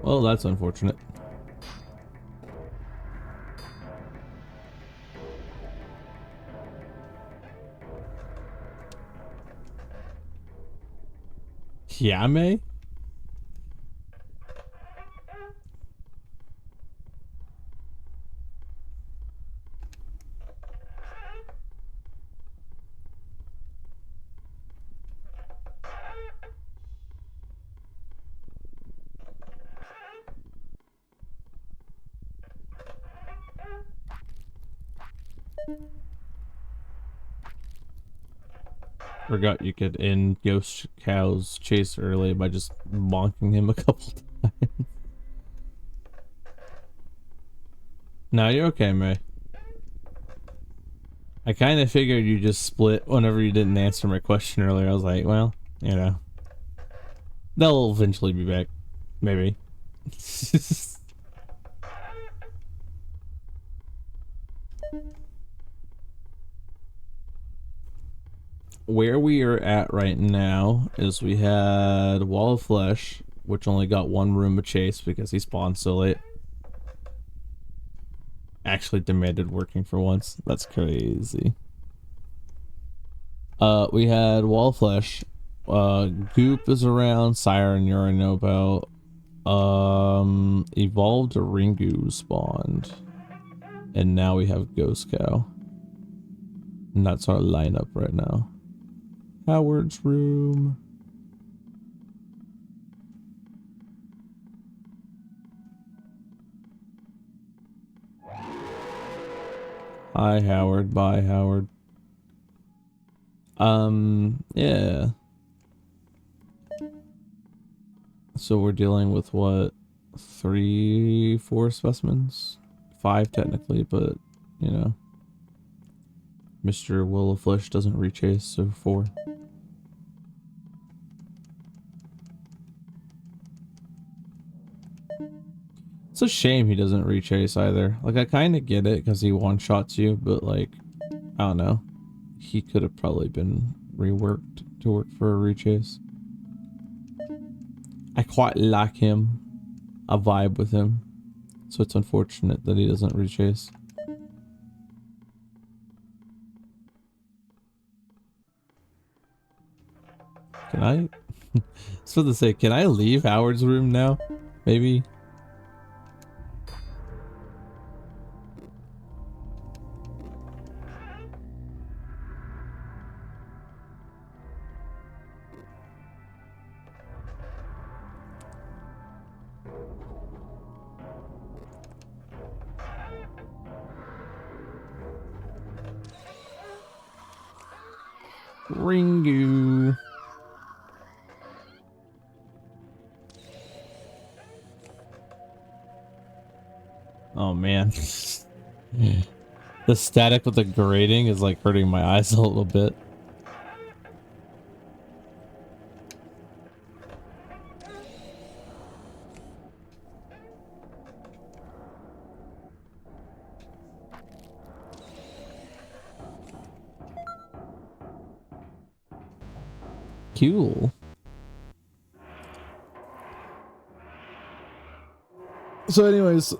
Speaker 1: Well, that's unfortunate. Yame? Forgot you could end Ghost Cow's chase early by just bonking him a couple times. No, you're okay, May. I kind of figured you just split whenever you didn't answer my question earlier. I was like, well, you know, they'll eventually be back. Maybe. Where we are at right now is we had Wall of Flesh, which only got one room of chase because he spawned so late. Actually demanded working for once. That's crazy. We had Wall of Flesh. Goop is around. Siren you already know about. Evolved Ringu spawned. And now we have Ghost Cow. And that's our lineup right now. Howard's room. Hi, Howard. Bye, Howard. Yeah. So we're dealing with what? 3, 4 specimens? 5 technically, but, you know. Mr. Will of Flesh doesn't rechase, so 4. It's a shame he doesn't rechase either. Like, I kind of get it because he one-shots you, but like, I don't know. He could have probably been reworked to work for a rechase. I quite like him. I vibe with him. So it's unfortunate that he doesn't rechase. Can I? was about to say, can I leave Howard's room now? Maybe. Ringu. Oh man. The static with the grating is like hurting my eyes a little bit. Cool. So anyways,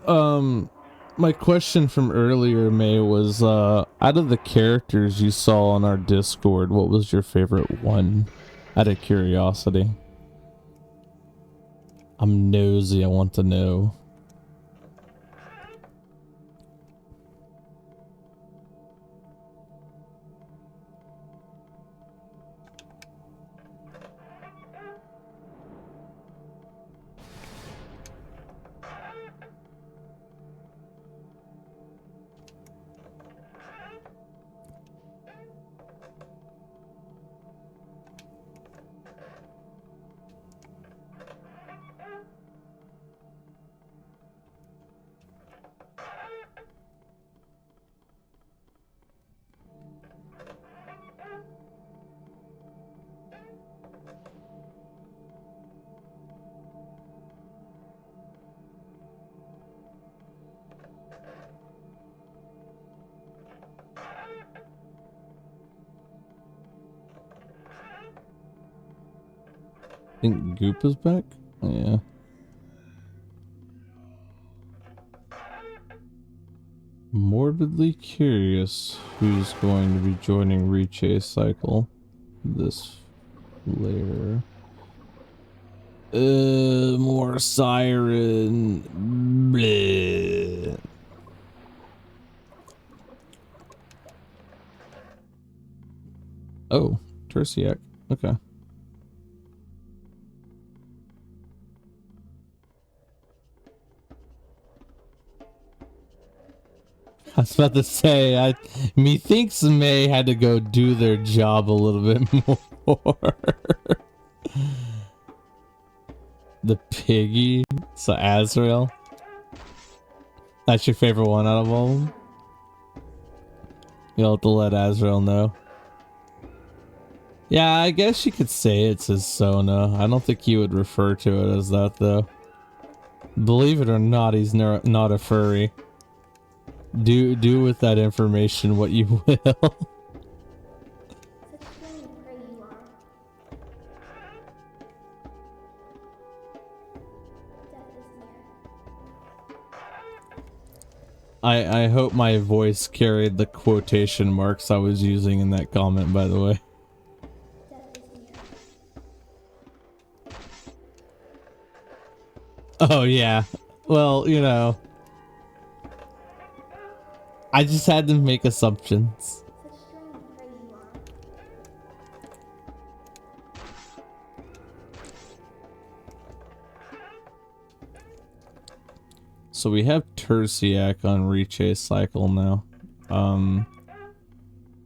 Speaker 1: my question from earlier, May, was out of the characters you saw on our Discord, what was your favorite one? Out of curiosity. I'm nosy, I want to know. I think Goop is back? Yeah. Morbidly curious who's going to be joining Rechase Cycle this later. More siren. Bleh. Oh, Tertiac. Okay. I was about to say, methinks May had to go do their job a little bit more. The piggy, so Azrael. That's your favorite one out of all of them? You'll have to let Azrael know. Yeah, I guess you could say it's his Sona. I don't think he would refer to it as that, though. Believe it or not, he's not a furry. Do with that information what you will. I hope my voice carried the quotation marks I was using in that comment, by the way. Oh yeah. Well, you know, I just had to make assumptions. So we have Tertiac on Rechase Cycle now.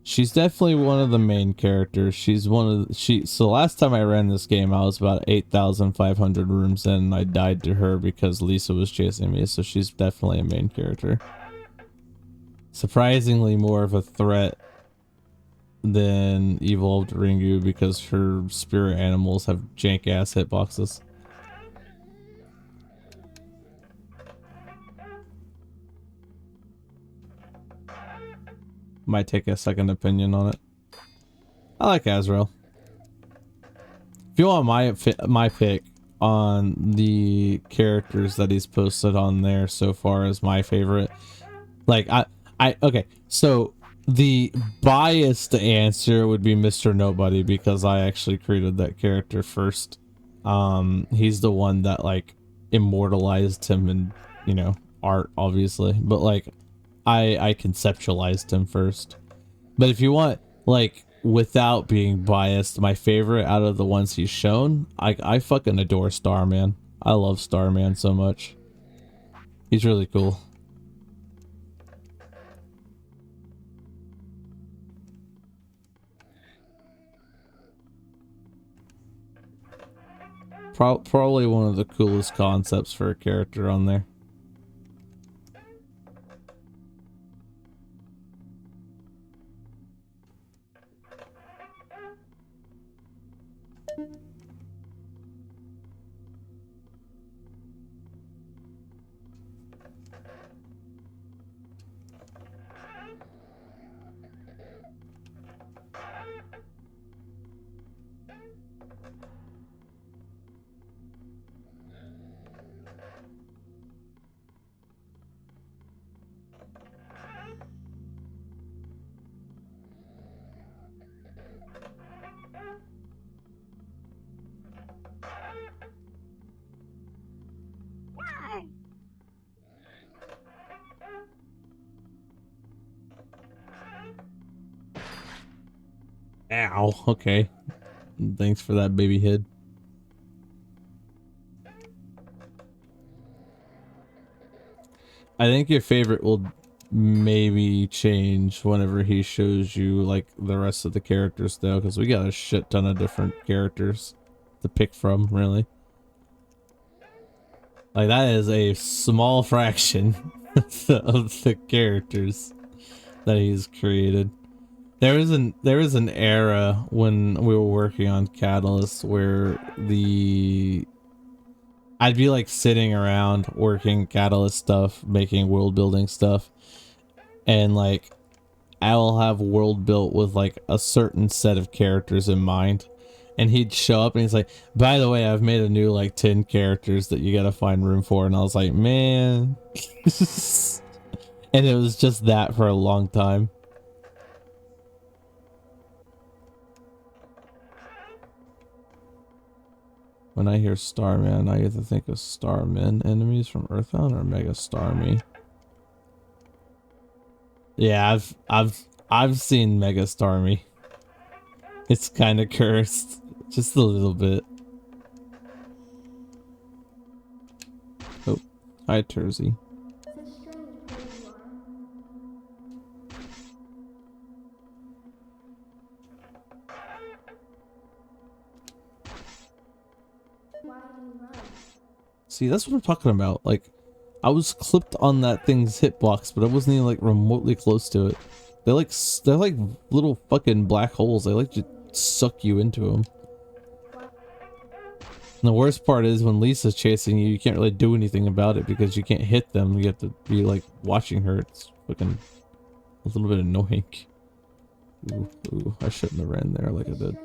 Speaker 1: She's definitely one of the main characters. She's one of the, so last time I ran this game, I was about 8,500 rooms in, and I died to her because Lisa was chasing me, so she's definitely a main character. Surprisingly more of a threat than Evolved Ringu because her spirit animals have jank ass hitboxes. Might take a second opinion on it. I like Azrael. If you want my pick on the characters that he's posted on there so far as my favorite, like okay, so The biased answer would be Mr. Nobody because I actually created that character first. He's the one that like immortalized him in, you know, art obviously, but like I conceptualized him first. But if you want like without being biased, my favorite out of the ones he's shown, I fucking adore Starman. I love Starman so much. He's really cool. Probably one of the coolest concepts for a character on there. Ow, okay. Thanks for that, baby head. I think your favorite will maybe change whenever he shows you like the rest of the characters though, because we got a shit ton of different characters to pick from, really. Like that is a small fraction of the characters that he's created. There is an era when we were working on Catalyst where I'd be like sitting around working Catalyst stuff, making world building stuff, and like I will have world built with like a certain set of characters in mind. And he'd show up and he's like, by the way, I've made a new like 10 characters that you gotta find room for. And I was like, man. And it was just that for a long time. When I hear Starman, I either think of Starmen enemies from Earthbound or Mega Starmie. Yeah, I've seen Mega Starmie. It's kind of cursed, just a little bit. Oh, hi Tersey. See, that's what I'm talking about. Like, I was clipped on that thing's hitbox, but I wasn't even like remotely close to it. They're like little fucking black holes. They like to suck you into them. And the worst part is when Lisa's chasing you, you can't really do anything about it because you can't hit them. You have to be like watching her. It's fucking a little bit annoying. Ooh, I shouldn't have ran there like I did.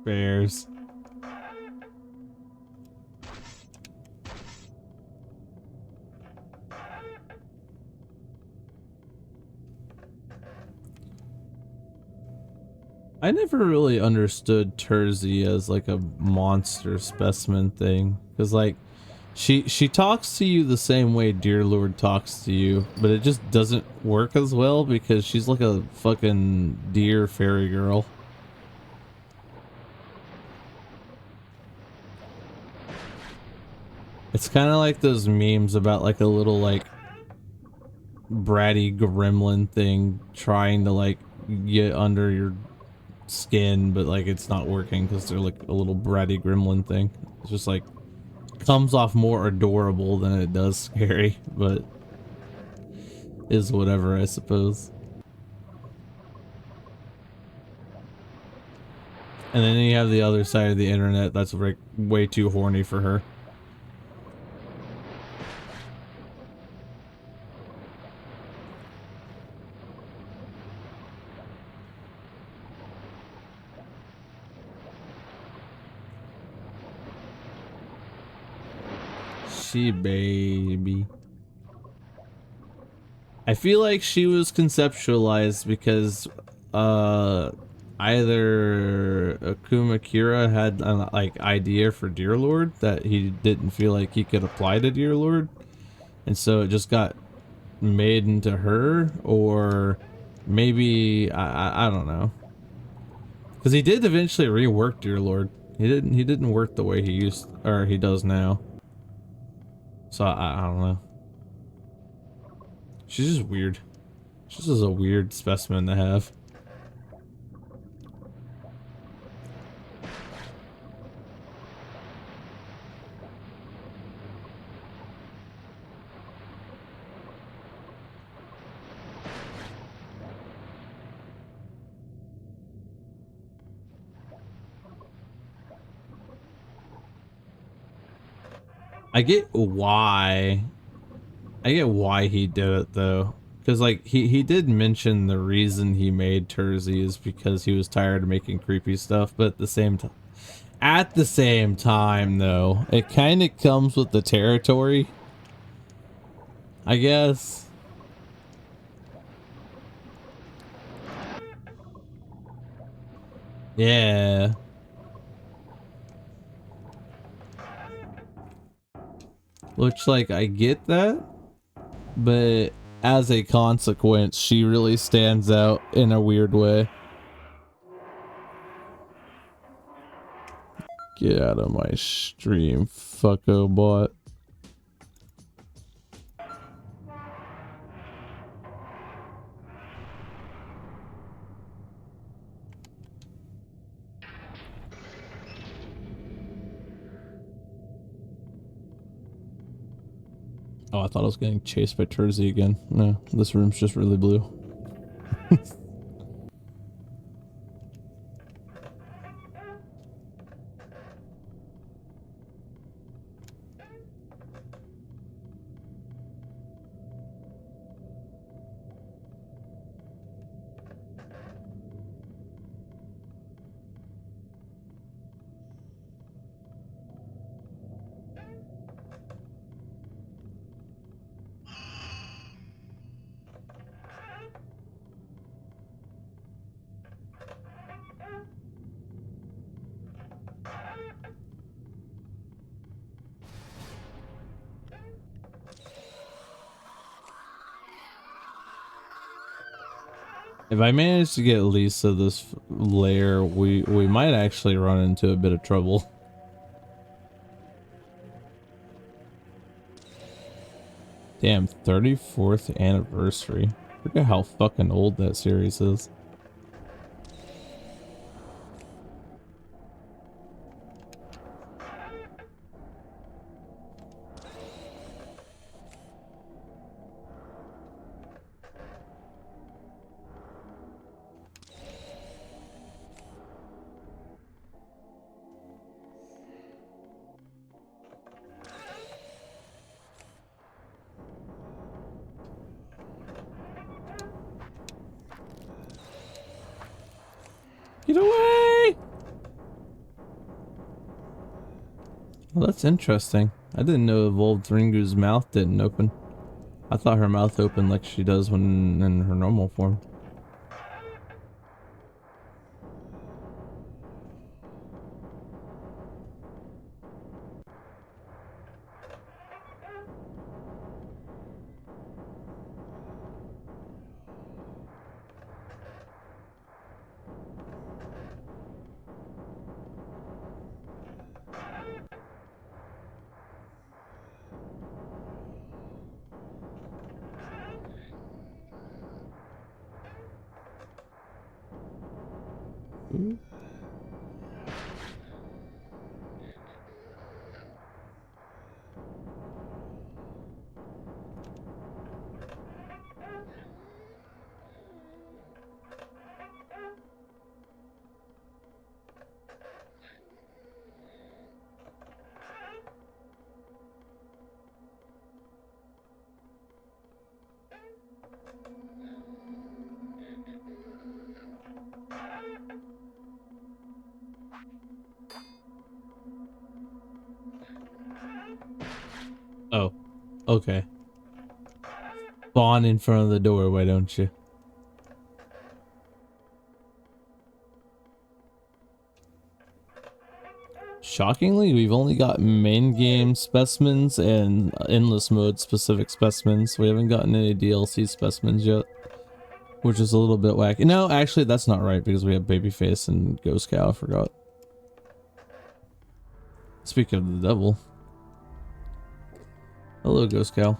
Speaker 1: Bears. I never really understood Tersey as like a monster specimen thing, because like she talks to you the same way Dear Lord talks to you, but it just doesn't work as well because she's like a fucking deer fairy girl. It's kind of like those memes about like a little like bratty gremlin thing trying to like get under your skin, but like it's not working because they're like a little bratty gremlin thing. It's just like comes off more adorable than it does scary, but is whatever, I suppose. And then you have the other side of the internet that's like way too horny for her. she baby. I feel like she was conceptualized because either Akuma Kira had an like idea for Dear Lord that he didn't feel like he could apply to Dear Lord, and so it just got made into her, or maybe I don't know, because he did eventually rework Dear Lord. He didn't work the way he used, or he does now. So I don't know. She's just weird. She's just a weird specimen to have. I get why. I get why he did it though. Because like he did mention the reason he made Terzi is because he was tired of making creepy stuff, but at the same time though, it kind of comes with the territory, I guess. Yeah. Which like I get that, but as a consequence, she really stands out in a weird way. Get out of my stream, fucko bot. Oh, I thought I was getting chased by Terzi again. No, this room's just really blue. If I manage to get Lisa this layer, we might actually run into a bit of trouble. Damn, 34th anniversary. Look at how fucking old that series is. Get away! Well, that's interesting. I didn't know Evolved Ringu's mouth didn't open. I thought her mouth opened like she does when in her normal form. Ooh. Oh, okay. Spawn in front of the door, why don't you? Shockingly, we've only got main game specimens and endless mode specific specimens. We haven't gotten any DLC specimens yet, which is a little bit wacky. No, actually, that's not right because we have Babyface and Ghost Cow. I forgot. Speaking of the devil, hello, Ghost Cow.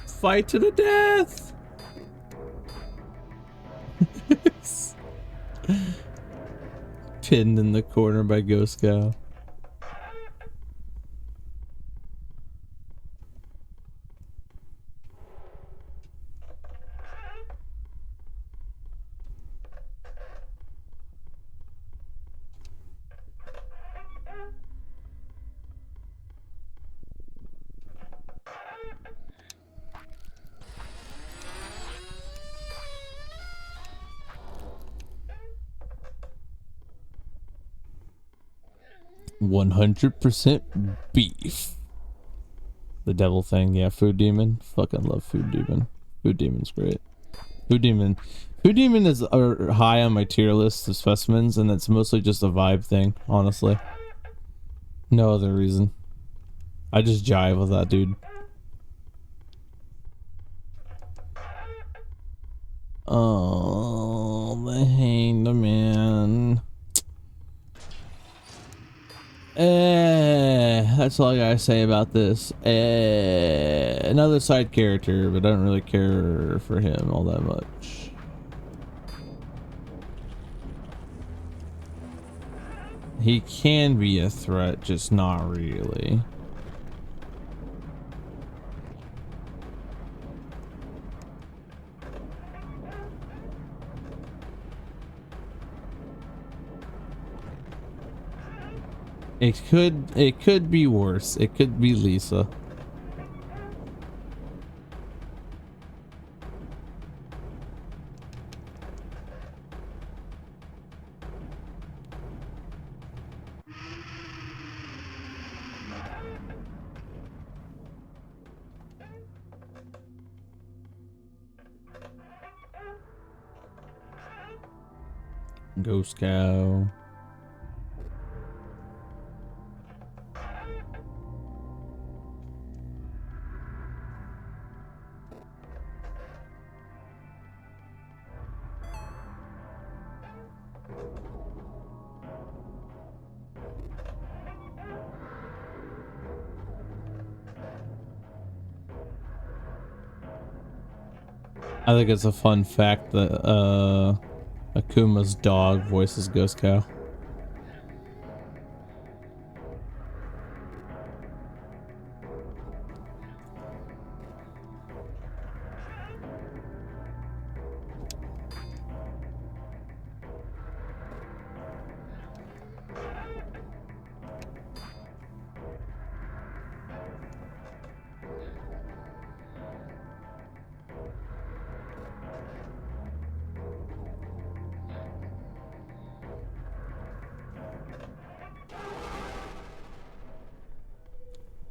Speaker 1: Fight to the death. Pinned in the corner by Ghost Cow. %100% beef. The devil thing, yeah. Food demon, fucking love food demon. Food demon's great. Food demon is high on my tier list of specimens, and it's mostly just a vibe thing, honestly. No other reason. I just jive with that dude. Oh, the hanged man. That's all I gotta say about this. Another side character, but I don't really care for him all that much. He can be a threat, just not really. It could be worse. It could be Lisa. Ghost Cow. I think it's a fun fact that Akuma's dog voices Ghost Cow.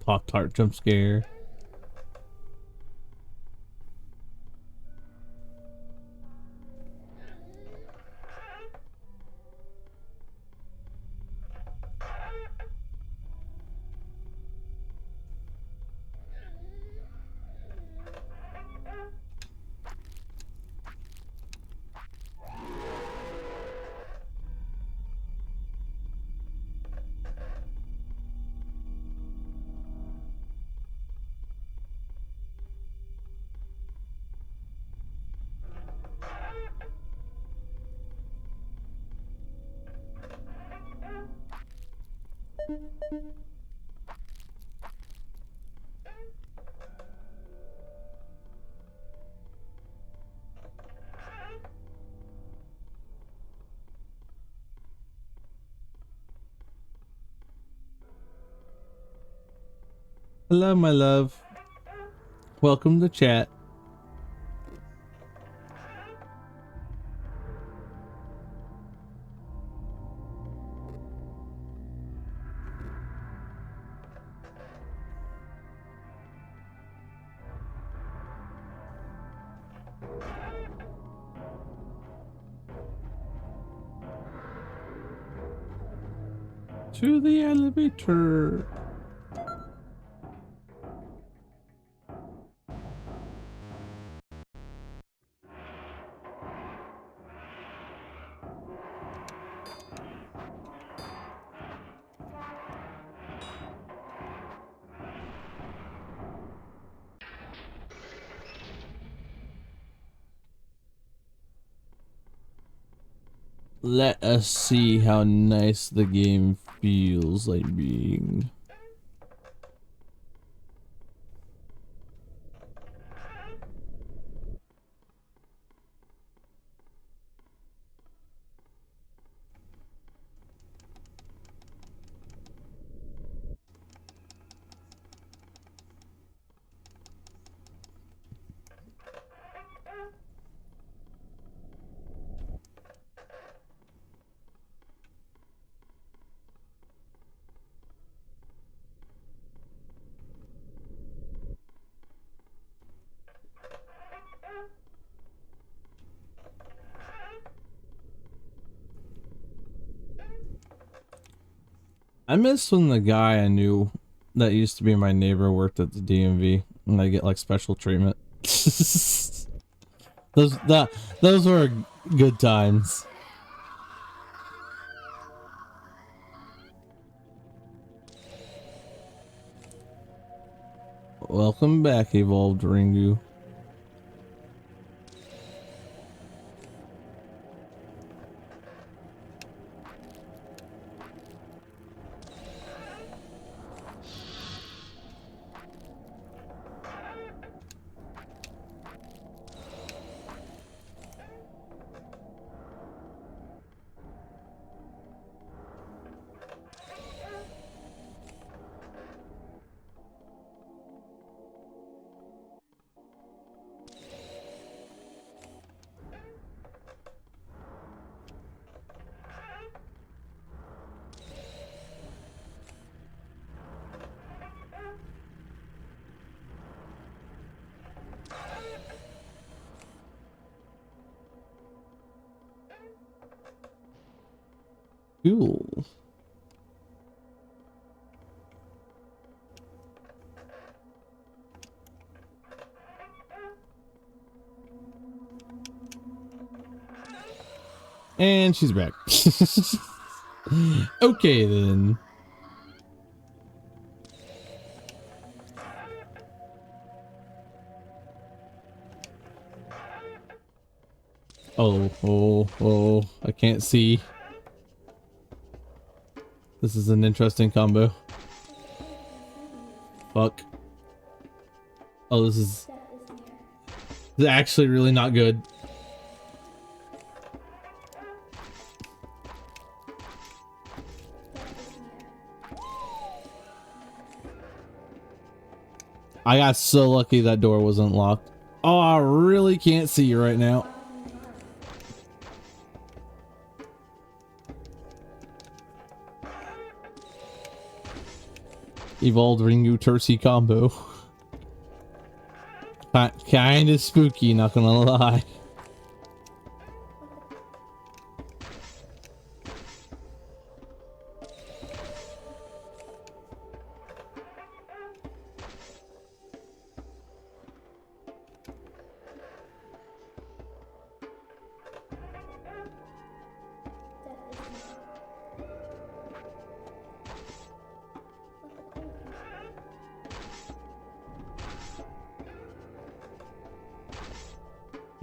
Speaker 1: Pop-Tart Jumpscare. Hello, my love. Welcome to chat. To the elevator. Let us see how nice the game feels like being. I miss when the guy I knew that used to be my neighbor worked at the DMV and I get like special treatment. those were good times. Welcome back, Evolved Ringu. Cool. And she's back. Okay then. Oh, I can't see. This is an interesting combo. Fuck. Oh, this is actually really not good. I got so lucky that door wasn't locked. Oh, I really can't see you right now. Evolved Ringu Tursi combo. Kinda spooky, not gonna lie.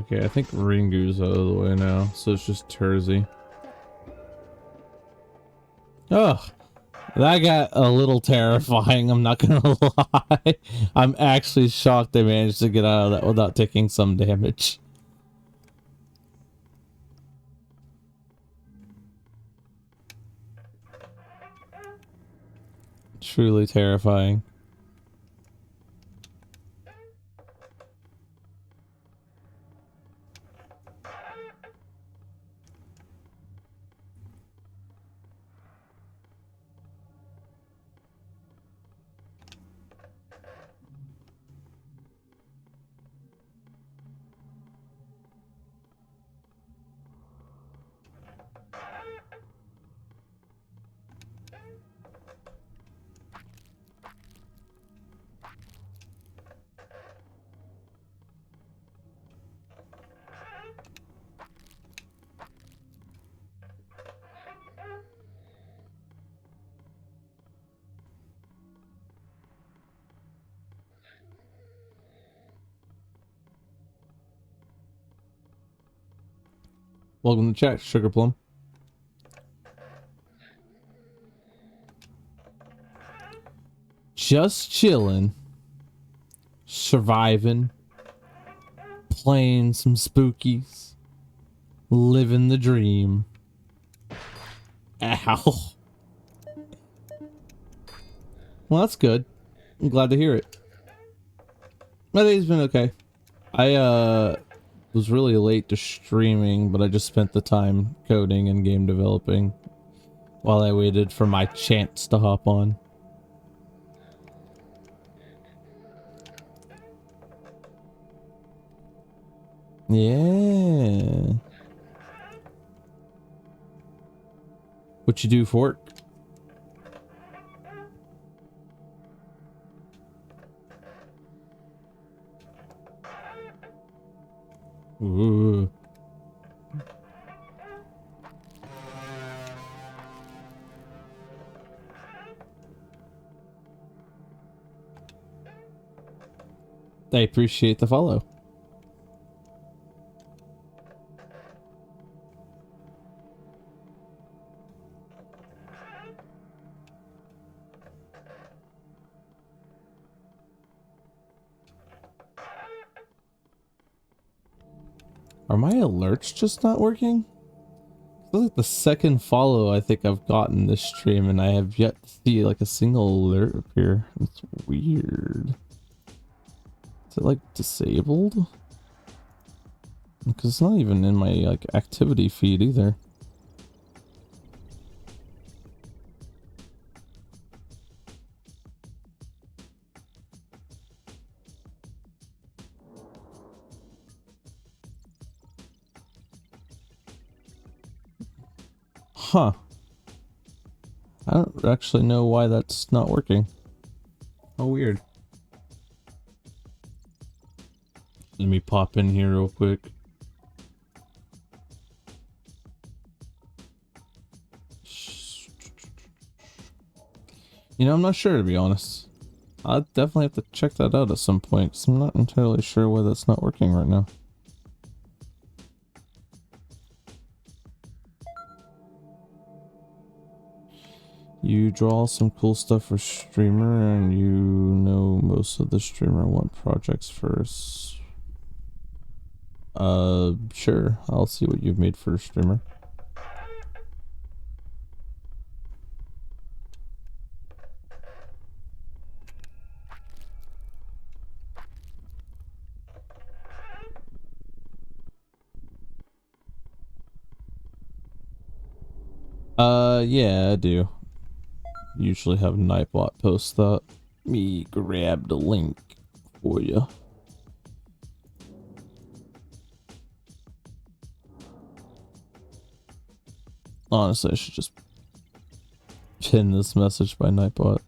Speaker 1: Okay, I think Ringu's out of the way now, so it's just Tursi. Oh, that got a little terrifying, I'm not gonna lie. I'm actually shocked they managed to get out of that without taking some damage. Truly terrifying. Welcome to chat, Sugar Plum. Just chilling, surviving, playing some spookies, living the dream. Ow. Well, that's good. I'm glad to hear it. My day's been okay. I was really late to streaming, but I just spent the time coding and game developing while I waited for my chance to hop on. Yeah. What you do for work? Ooh. I appreciate the follow. Are my alerts just not working? This is like the second follow I think I've gotten this stream, and I have yet to see like a single alert appear. It's weird. Is it like disabled? Because it's not even in my like activity feed either. Huh. I don't actually know why that's not working. Oh, weird. Let me pop in here real quick. You know, I'm not sure, to be honest. I'll definitely have to check that out at some point, because I'm not entirely sure why that's not working right now. You draw some cool stuff for streamer, and you know most of the streamer want projects first. Sure. I'll see what you've made for a streamer. Yeah, I do. Usually have Nightbot post that. Me grab the link for you. Honestly, I should just pin this message by Nightbot.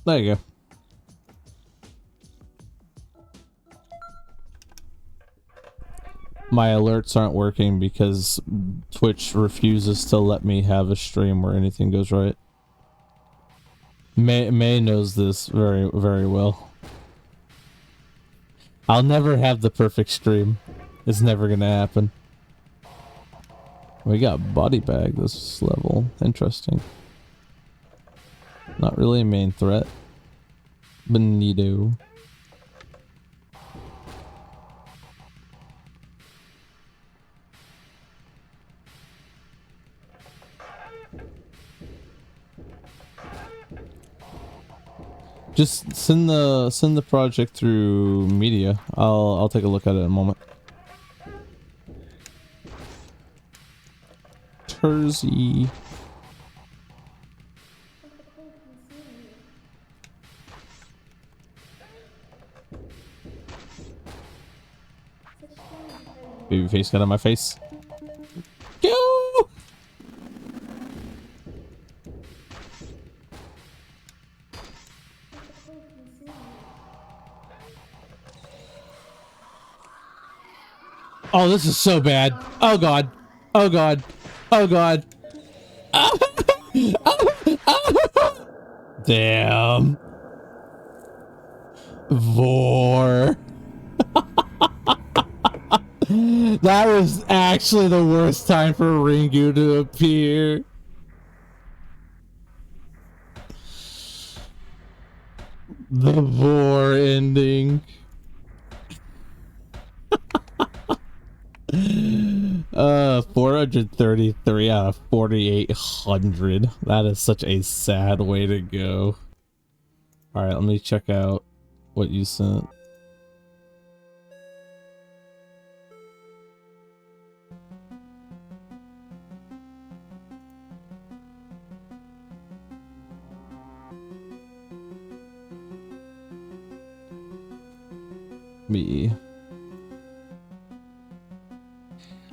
Speaker 1: There you go. My alerts aren't working because Twitch refuses to let me have a stream where anything goes right. May knows this very, very well. I'll never have the perfect stream. It's never gonna happen. We got body bag this level. Interesting. Not really a main threat. Benito. Just send the project through media. I'll take a look at it in a moment. Tersey. Babyface got on my face. Go! Oh, this is so bad. Oh god. Oh god. Oh god. Damn. Vor. That was actually the worst time for Ringu to appear. The Vor ending. 433 out of 4,800. That is such a sad way to go. Alright, let me check out what you sent.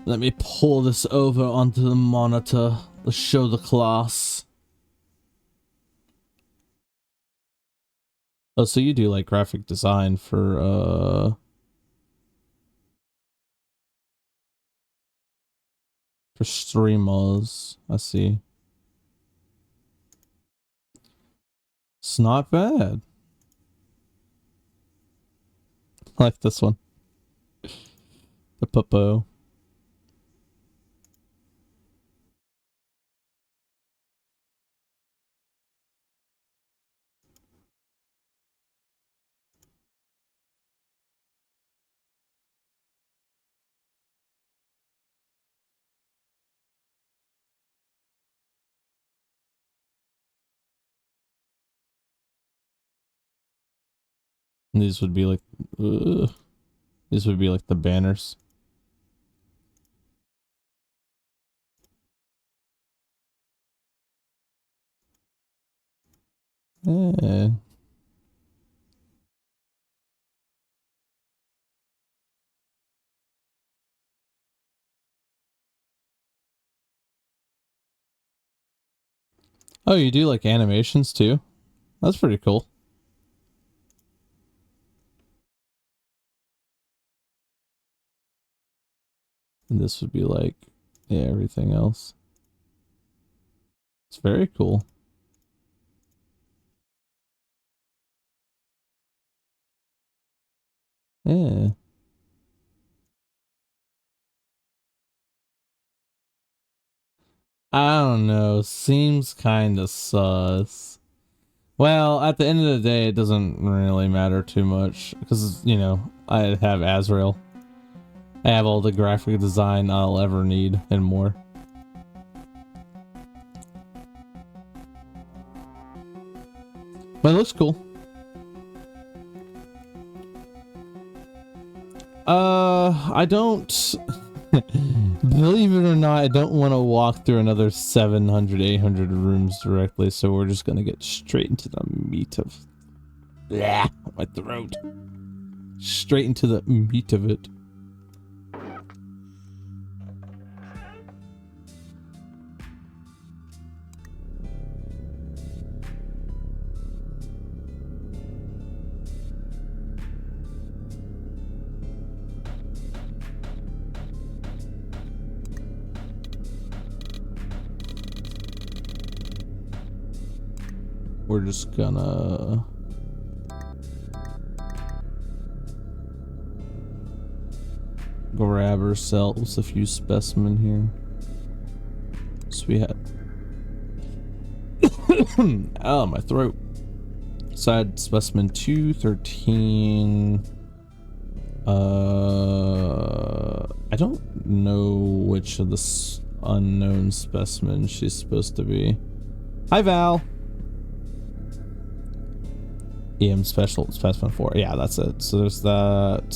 Speaker 1: Let me pull this over onto the monitor. Let's show the class. Oh, so you do like graphic design for streamers. I see. It's not bad. I like this one. The popo. And these would be like, these would be like the banners. Yeah. Oh, you do like animations too? That's pretty cool. And this would be like, yeah, everything else. It's very cool. Yeah. I don't know. Seems kind of sus. Well, at the end of the day, it doesn't really matter too much. Because, you know, I have Azrael. I have all the graphic design I'll ever need and more. But it looks cool. I don't... Believe it or not, I don't want to walk through another 700, 800 rooms directly, so we're just gonna get straight into the meat of... Blah, my throat. Straight into the meat of it. We're just gonna grab ourselves a few specimen here. So we had oh, my throat. Side specimen 213. I don't know which of the unknown specimens she's supposed to be. Hi, Val. EM special specimen 4. Yeah, that's it. So there's that.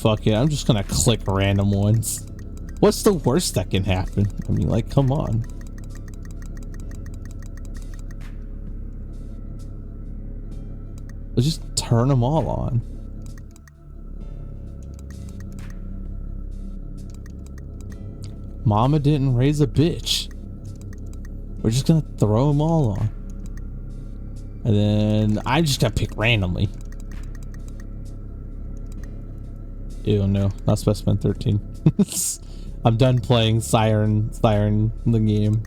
Speaker 1: Fuck it. I'm just gonna click random ones. What's the worst that can happen? I mean, like, come on. Let's just turn them all on. Mama didn't raise a bitch. We're just gonna throw them all on. And then I just gotta pick randomly. Ew, no, not specimen 13. I'm done playing Siren the game.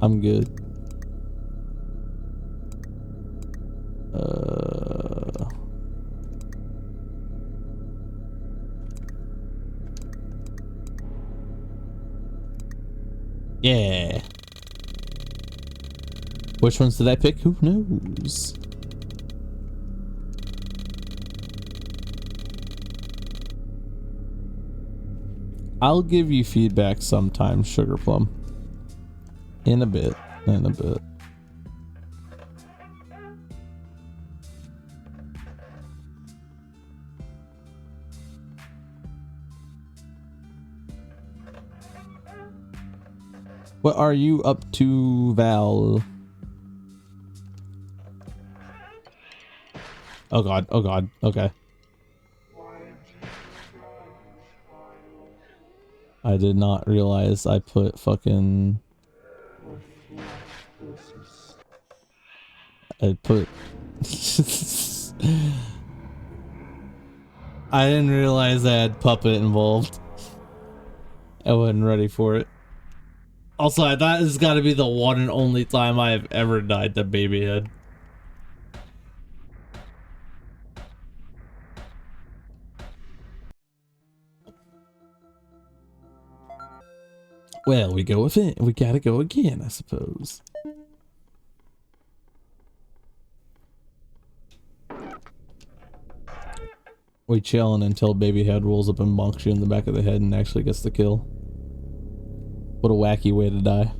Speaker 1: I'm good. Yeah. Which ones did I pick? Who knows? I'll give you feedback sometime, Sugar Plum. In a bit. In a bit. What are you up to, Val? Oh god, oh god, okay. I did not realize I put fucking... I put... I didn't realize I had puppet involved. I wasn't ready for it. Also, I thought this has got to be the one and only time I have ever died to Babyhead. Well, we go with it. We gotta go again, I suppose. We chillin' until Babyhead rolls up and bonks you in the back of the head and actually gets the kill. What a wacky way to die.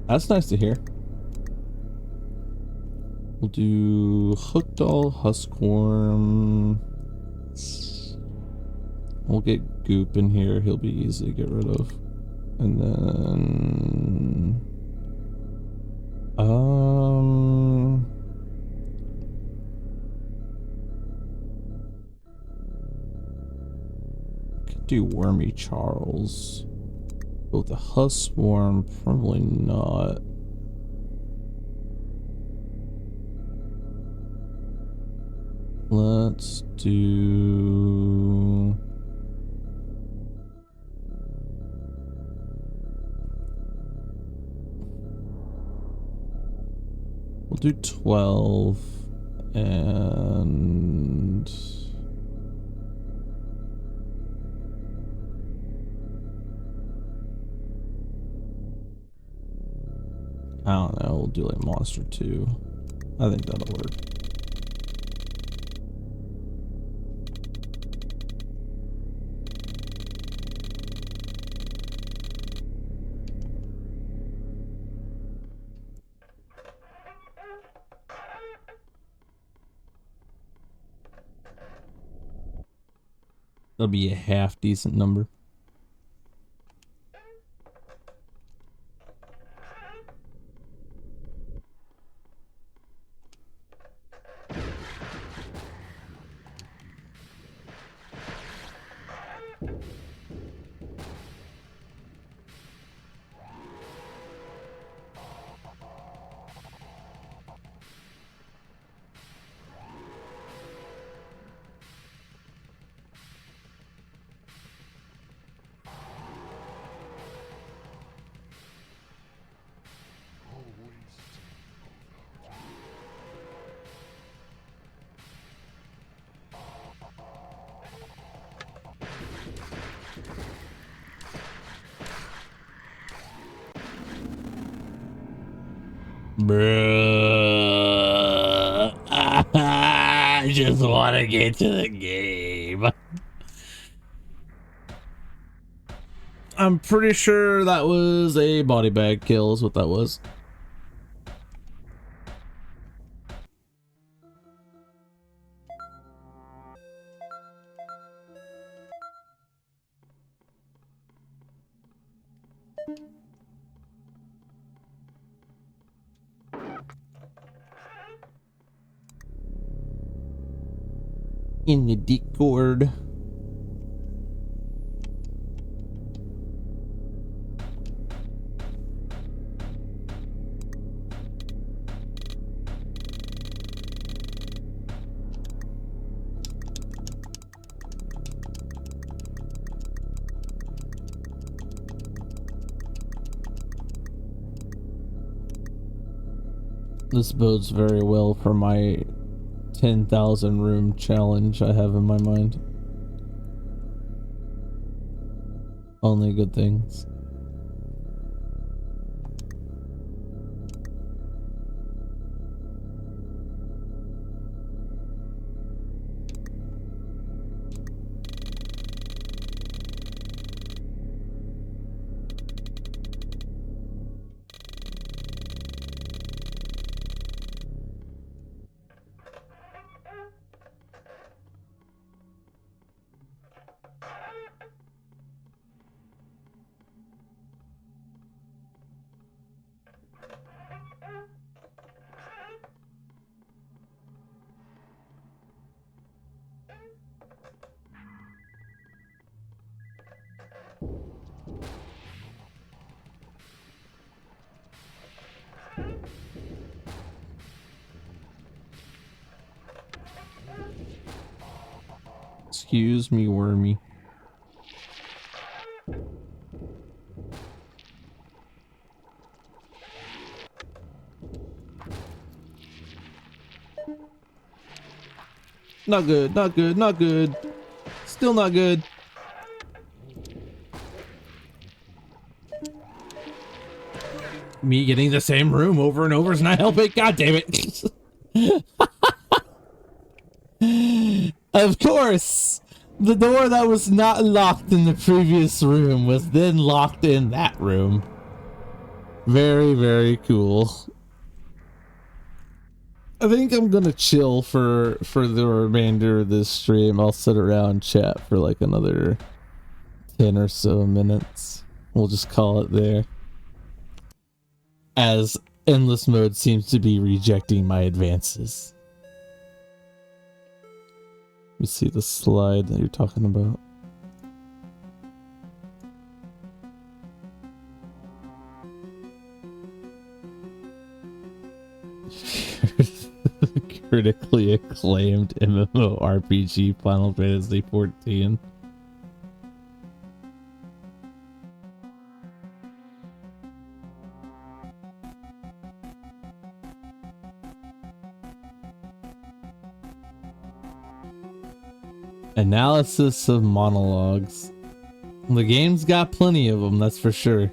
Speaker 1: That's nice to hear. We'll do Hook Doll, Huskworm. We'll get Goop in here. He'll be easy to get rid of. And then... Could do Wormy Charles. Oh, the Huskworm, probably not. Let's do... We'll do 12 and... I don't know, we'll do like Monster 2. I think that'll work. That'll be a half decent number. Bruh. I just want to get to the game. I'm pretty sure that was a body bag kill is what that was. in the Discord. This bodes very well for my 10,000 room challenge I have in my mind. Only good things. Excuse me, Wormy. Not good, not good, not good. Still not good. Me getting the same room over and over is not helping. God damn it. Of course, the door that was not locked in the previous room was then locked in that room. Very, very cool. I think I'm gonna chill for the remainder of this stream. I'll sit around and chat for like another 10 or so minutes. We'll just call it there, as endless mode seems to be rejecting my advances. Let me see the slide that you're talking about. Critically acclaimed MMORPG Final Fantasy XIV. Analysis of monologues. The game's got plenty of them, that's for sure.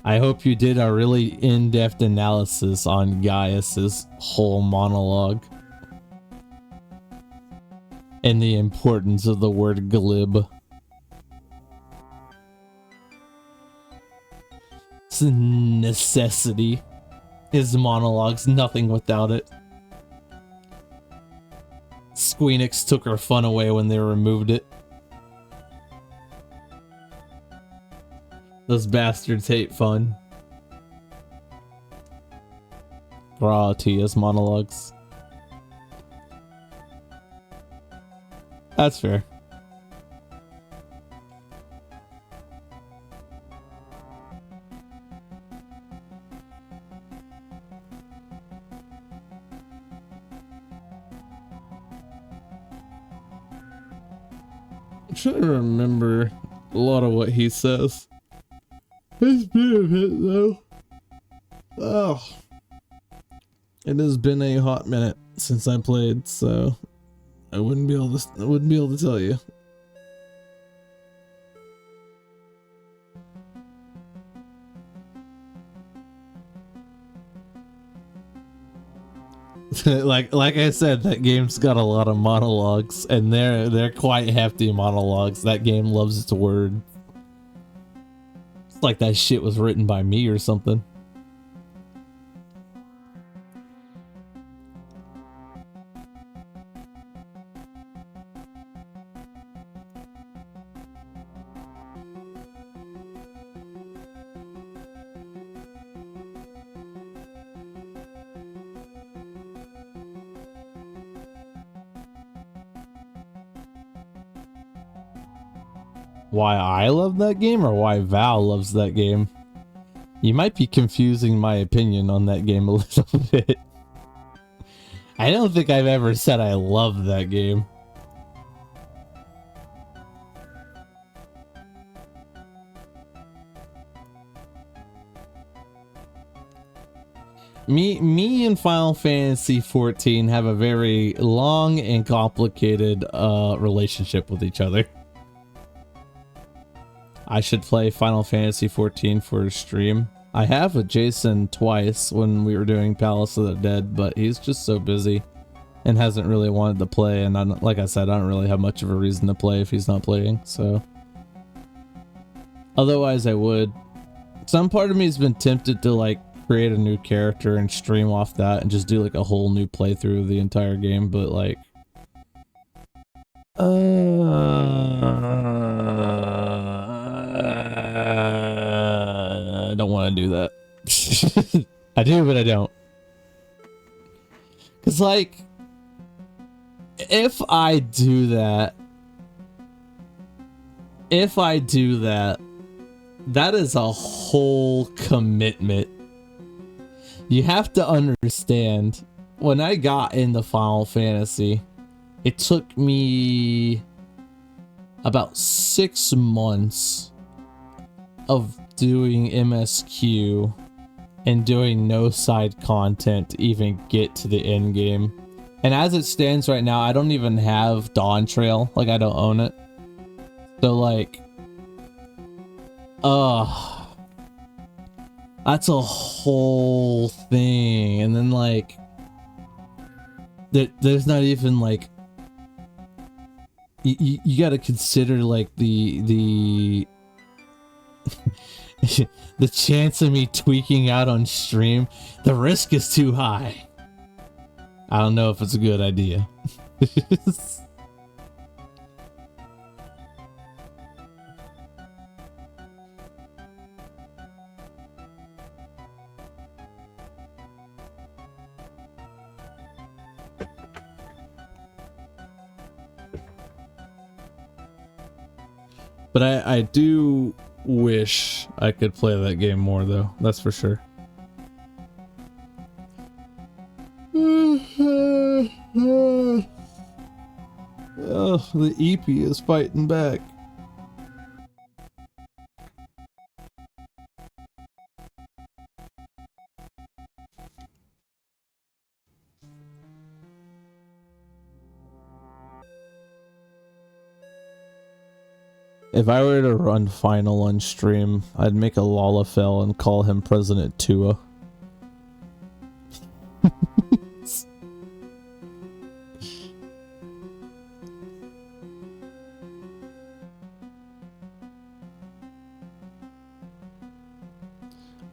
Speaker 1: I hope you did a really in-depth analysis on Gaius's whole monologue and the importance of the word glib. It's a necessity. His monologue's nothing without it. Squeenix took her fun away when they removed it. Those bastards hate fun. Raw Tia's monologues. That's fair. I'm trying to remember a lot of what he says. It's been a bit though. Oh. It has been a hot minute since I played, so I wouldn't be able to tell you. like I said, that game's got a lot of monologues, and they're quite hefty monologues. That game loves its word. It's like that shit was written by me or something. Why I love that game or why Val loves that game? You might be confusing my opinion on that game a little bit. I don't think I've ever said I love that game. Me and Final Fantasy 14 have a very long and complicated relationship with each other. I should play Final Fantasy 14 for a stream. I have with Jason twice when we were doing Palace of the Dead, but he's just so busy and hasn't really wanted to play. And like I said, I don't really have much of a reason to play if he's not playing. So otherwise, I would. Some part of me has been tempted to like create a new character and stream off that and just do like a whole new playthrough of the entire game, but like I don't want to do that. I do, but I don't. Cause like if I do that, that is a whole commitment. You have to understand, when I got into Final Fantasy, it took me about 6 months of doing MSQ and doing no side content to even get to the end game. And as it stands right now, I don't even have Dawn Trail. Like, I don't own it. So, like, that's a whole thing. And then like there's not even like you got to consider like the the chance of me tweaking out on stream. The risk is too high. I don't know if it's a good idea. But I do wish I could play that game more, though. That's for sure. Oh, the EP is fighting back. If I were to run Final on stream, I'd make a Lalafell and call him President Tua.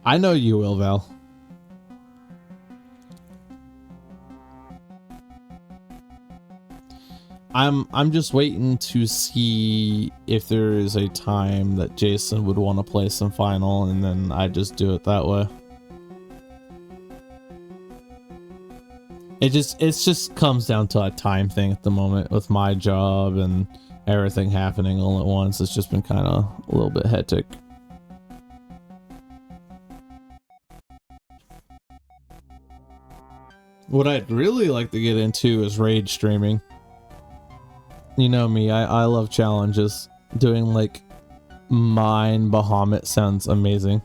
Speaker 1: I know you will, Val. I'm just waiting to see if there is a time that Jason would want to play some Final, and then I just do it that way. It just comes down to a time thing at the moment with my job and everything happening all at once. It's just been kind of a little bit hectic. What I'd really like to get into is raid streaming. You know me, I love challenges. Doing like Mine Bahamut sounds amazing.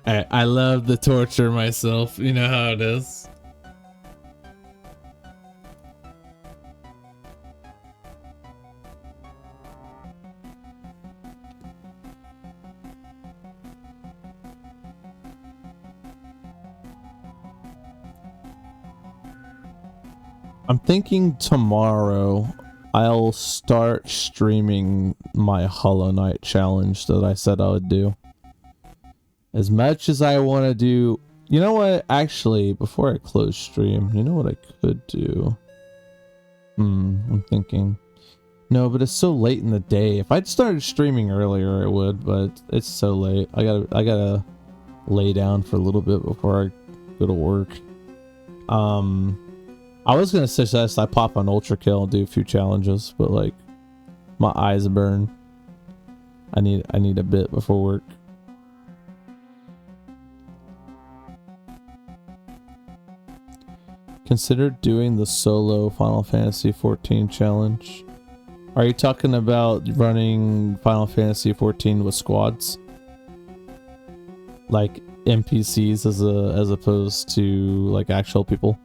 Speaker 1: I love to torture myself. You know how it is. I'm thinking tomorrow I'll start streaming my Hollow Knight challenge that I said I would do. As much as I want to do... You know what? Actually, before I close stream, you know what I could do? I'm thinking... No, but it's so late in the day. If I'd started streaming earlier, it would, but it's so late. I gotta lay down for a little bit before I go to work. I was gonna suggest I pop on Ultra Kill and do a few challenges, but like my eyes burn. I need a bit before work. Consider doing the solo Final Fantasy 14 challenge. Are you talking about running Final Fantasy 14 with squads? Like NPCs as opposed to like actual people?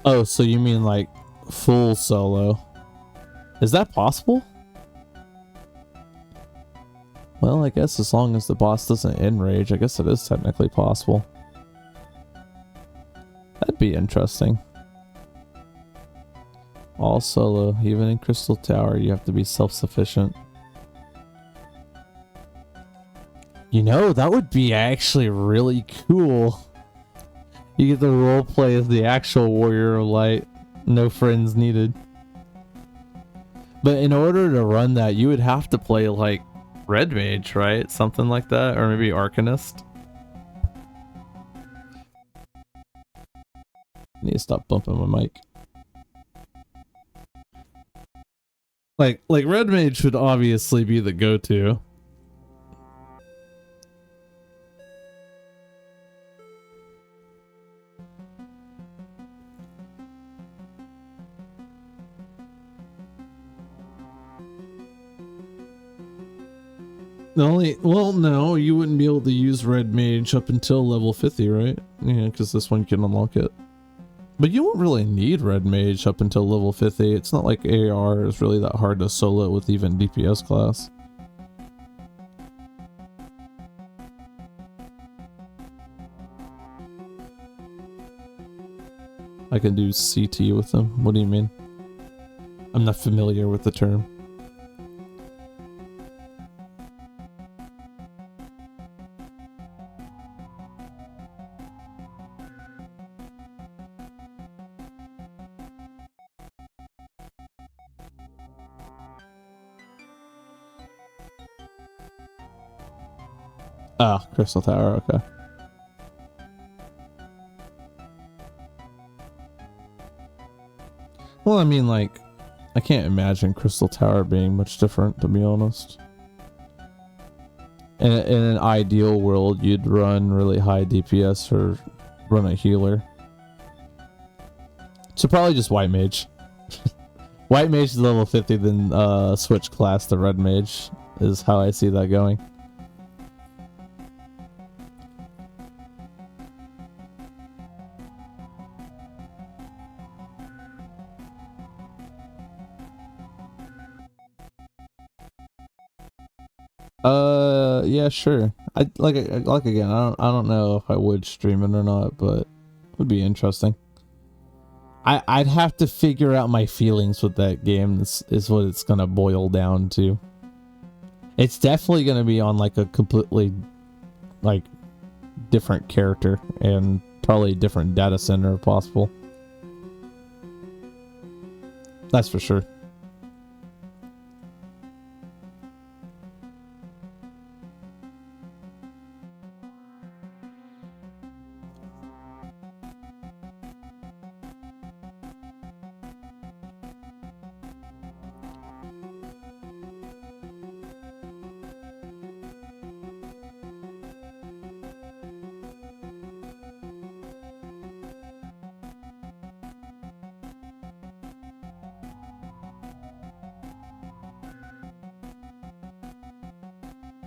Speaker 1: Oh, so you mean like full solo? Is that possible? Well, I guess as long as the boss doesn't enrage, I guess it is technically possible. That'd be interesting. All solo, even in Crystal Tower, you have to be self-sufficient. You know, that would be actually really cool. You get the roleplay as the actual Warrior of Light. No friends needed. But in order to run that, you would have to play like Red Mage, right? Something like that. Or maybe Arcanist. I need to stop bumping my mic. Like Red Mage should obviously be the go-to. Well, no, you wouldn't be able to use Red Mage up until level 50, right? Yeah, because this one can unlock it. But you won't really need Red Mage up until level 50. It's not like AR is really that hard to solo with even DPS class. I can do CT with them. What do you mean? I'm not familiar with the term. Ah, Crystal Tower, okay. Well, I mean, like, I can't imagine Crystal Tower being much different, to be honest. In an ideal world, you'd run really high DPS or run a healer. So probably just White Mage. White Mage is level 50, then switch class to Red Mage is how I see that going. Yeah, sure. I like again. I don't know if I would stream it or not, but it would be interesting. I'd have to figure out my feelings with that game. This is what it's gonna boil down to. It's definitely gonna be on like a completely like different character and probably a different data center if possible. That's for sure.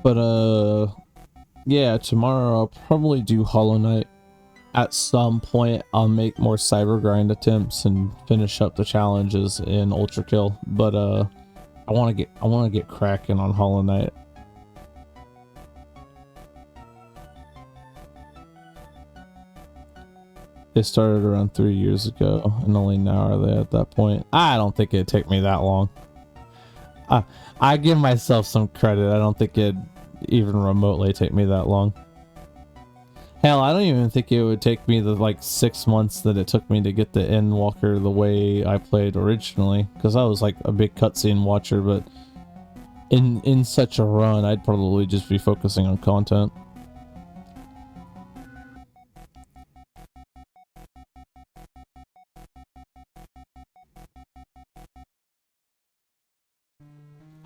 Speaker 1: But yeah, tomorrow I'll probably do Hollow Knight. At some point I'll make more cyber grind attempts and finish up the challenges in Ultra Kill. But I wanna get cracking on Hollow Knight. They started around 3 years ago, and only now are they at that point. I don't think it'd take me that long. I give myself some credit. I don't think it'd even remotely take me that long. Hell, I don't even think it would take me the like 6 months that it took me to get the Endwalker the way I played originally, because I was like a big cutscene watcher. But in such a run, I'd probably just be focusing on content.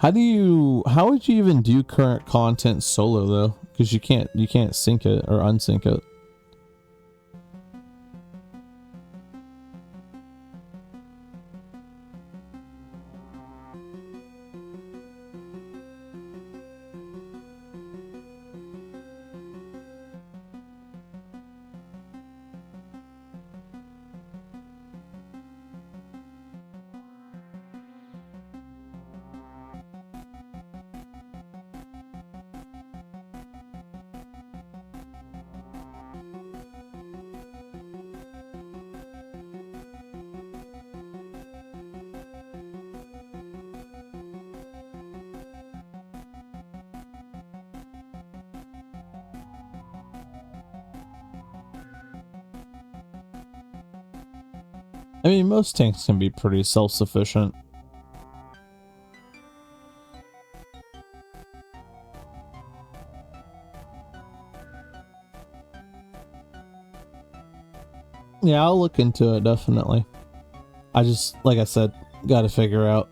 Speaker 1: How would you even do current content solo though? Because you can't sync it or unsync it. I mean, most tanks can be pretty self-sufficient. Yeah, I'll look into it, definitely. I just, like I said, gotta figure out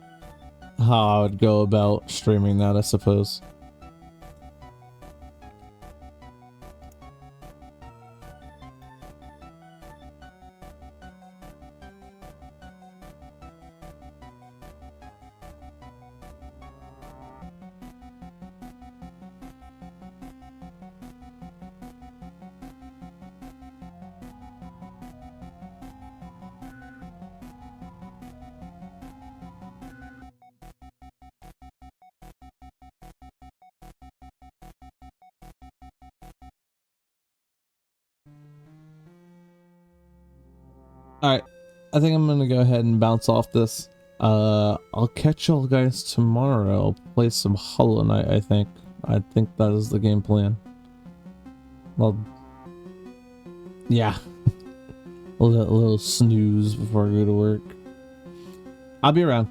Speaker 1: how I would go about streaming that, I suppose. Alright, I think I'm gonna go ahead and bounce off this. I'll catch y'all guys tomorrow. I'll play some Hollow Knight, I think. I think that is the game plan. Well, yeah. a little snooze before I go to work. I'll be around.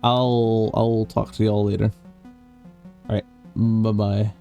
Speaker 1: I'll talk to y'all later. Alright, bye-bye.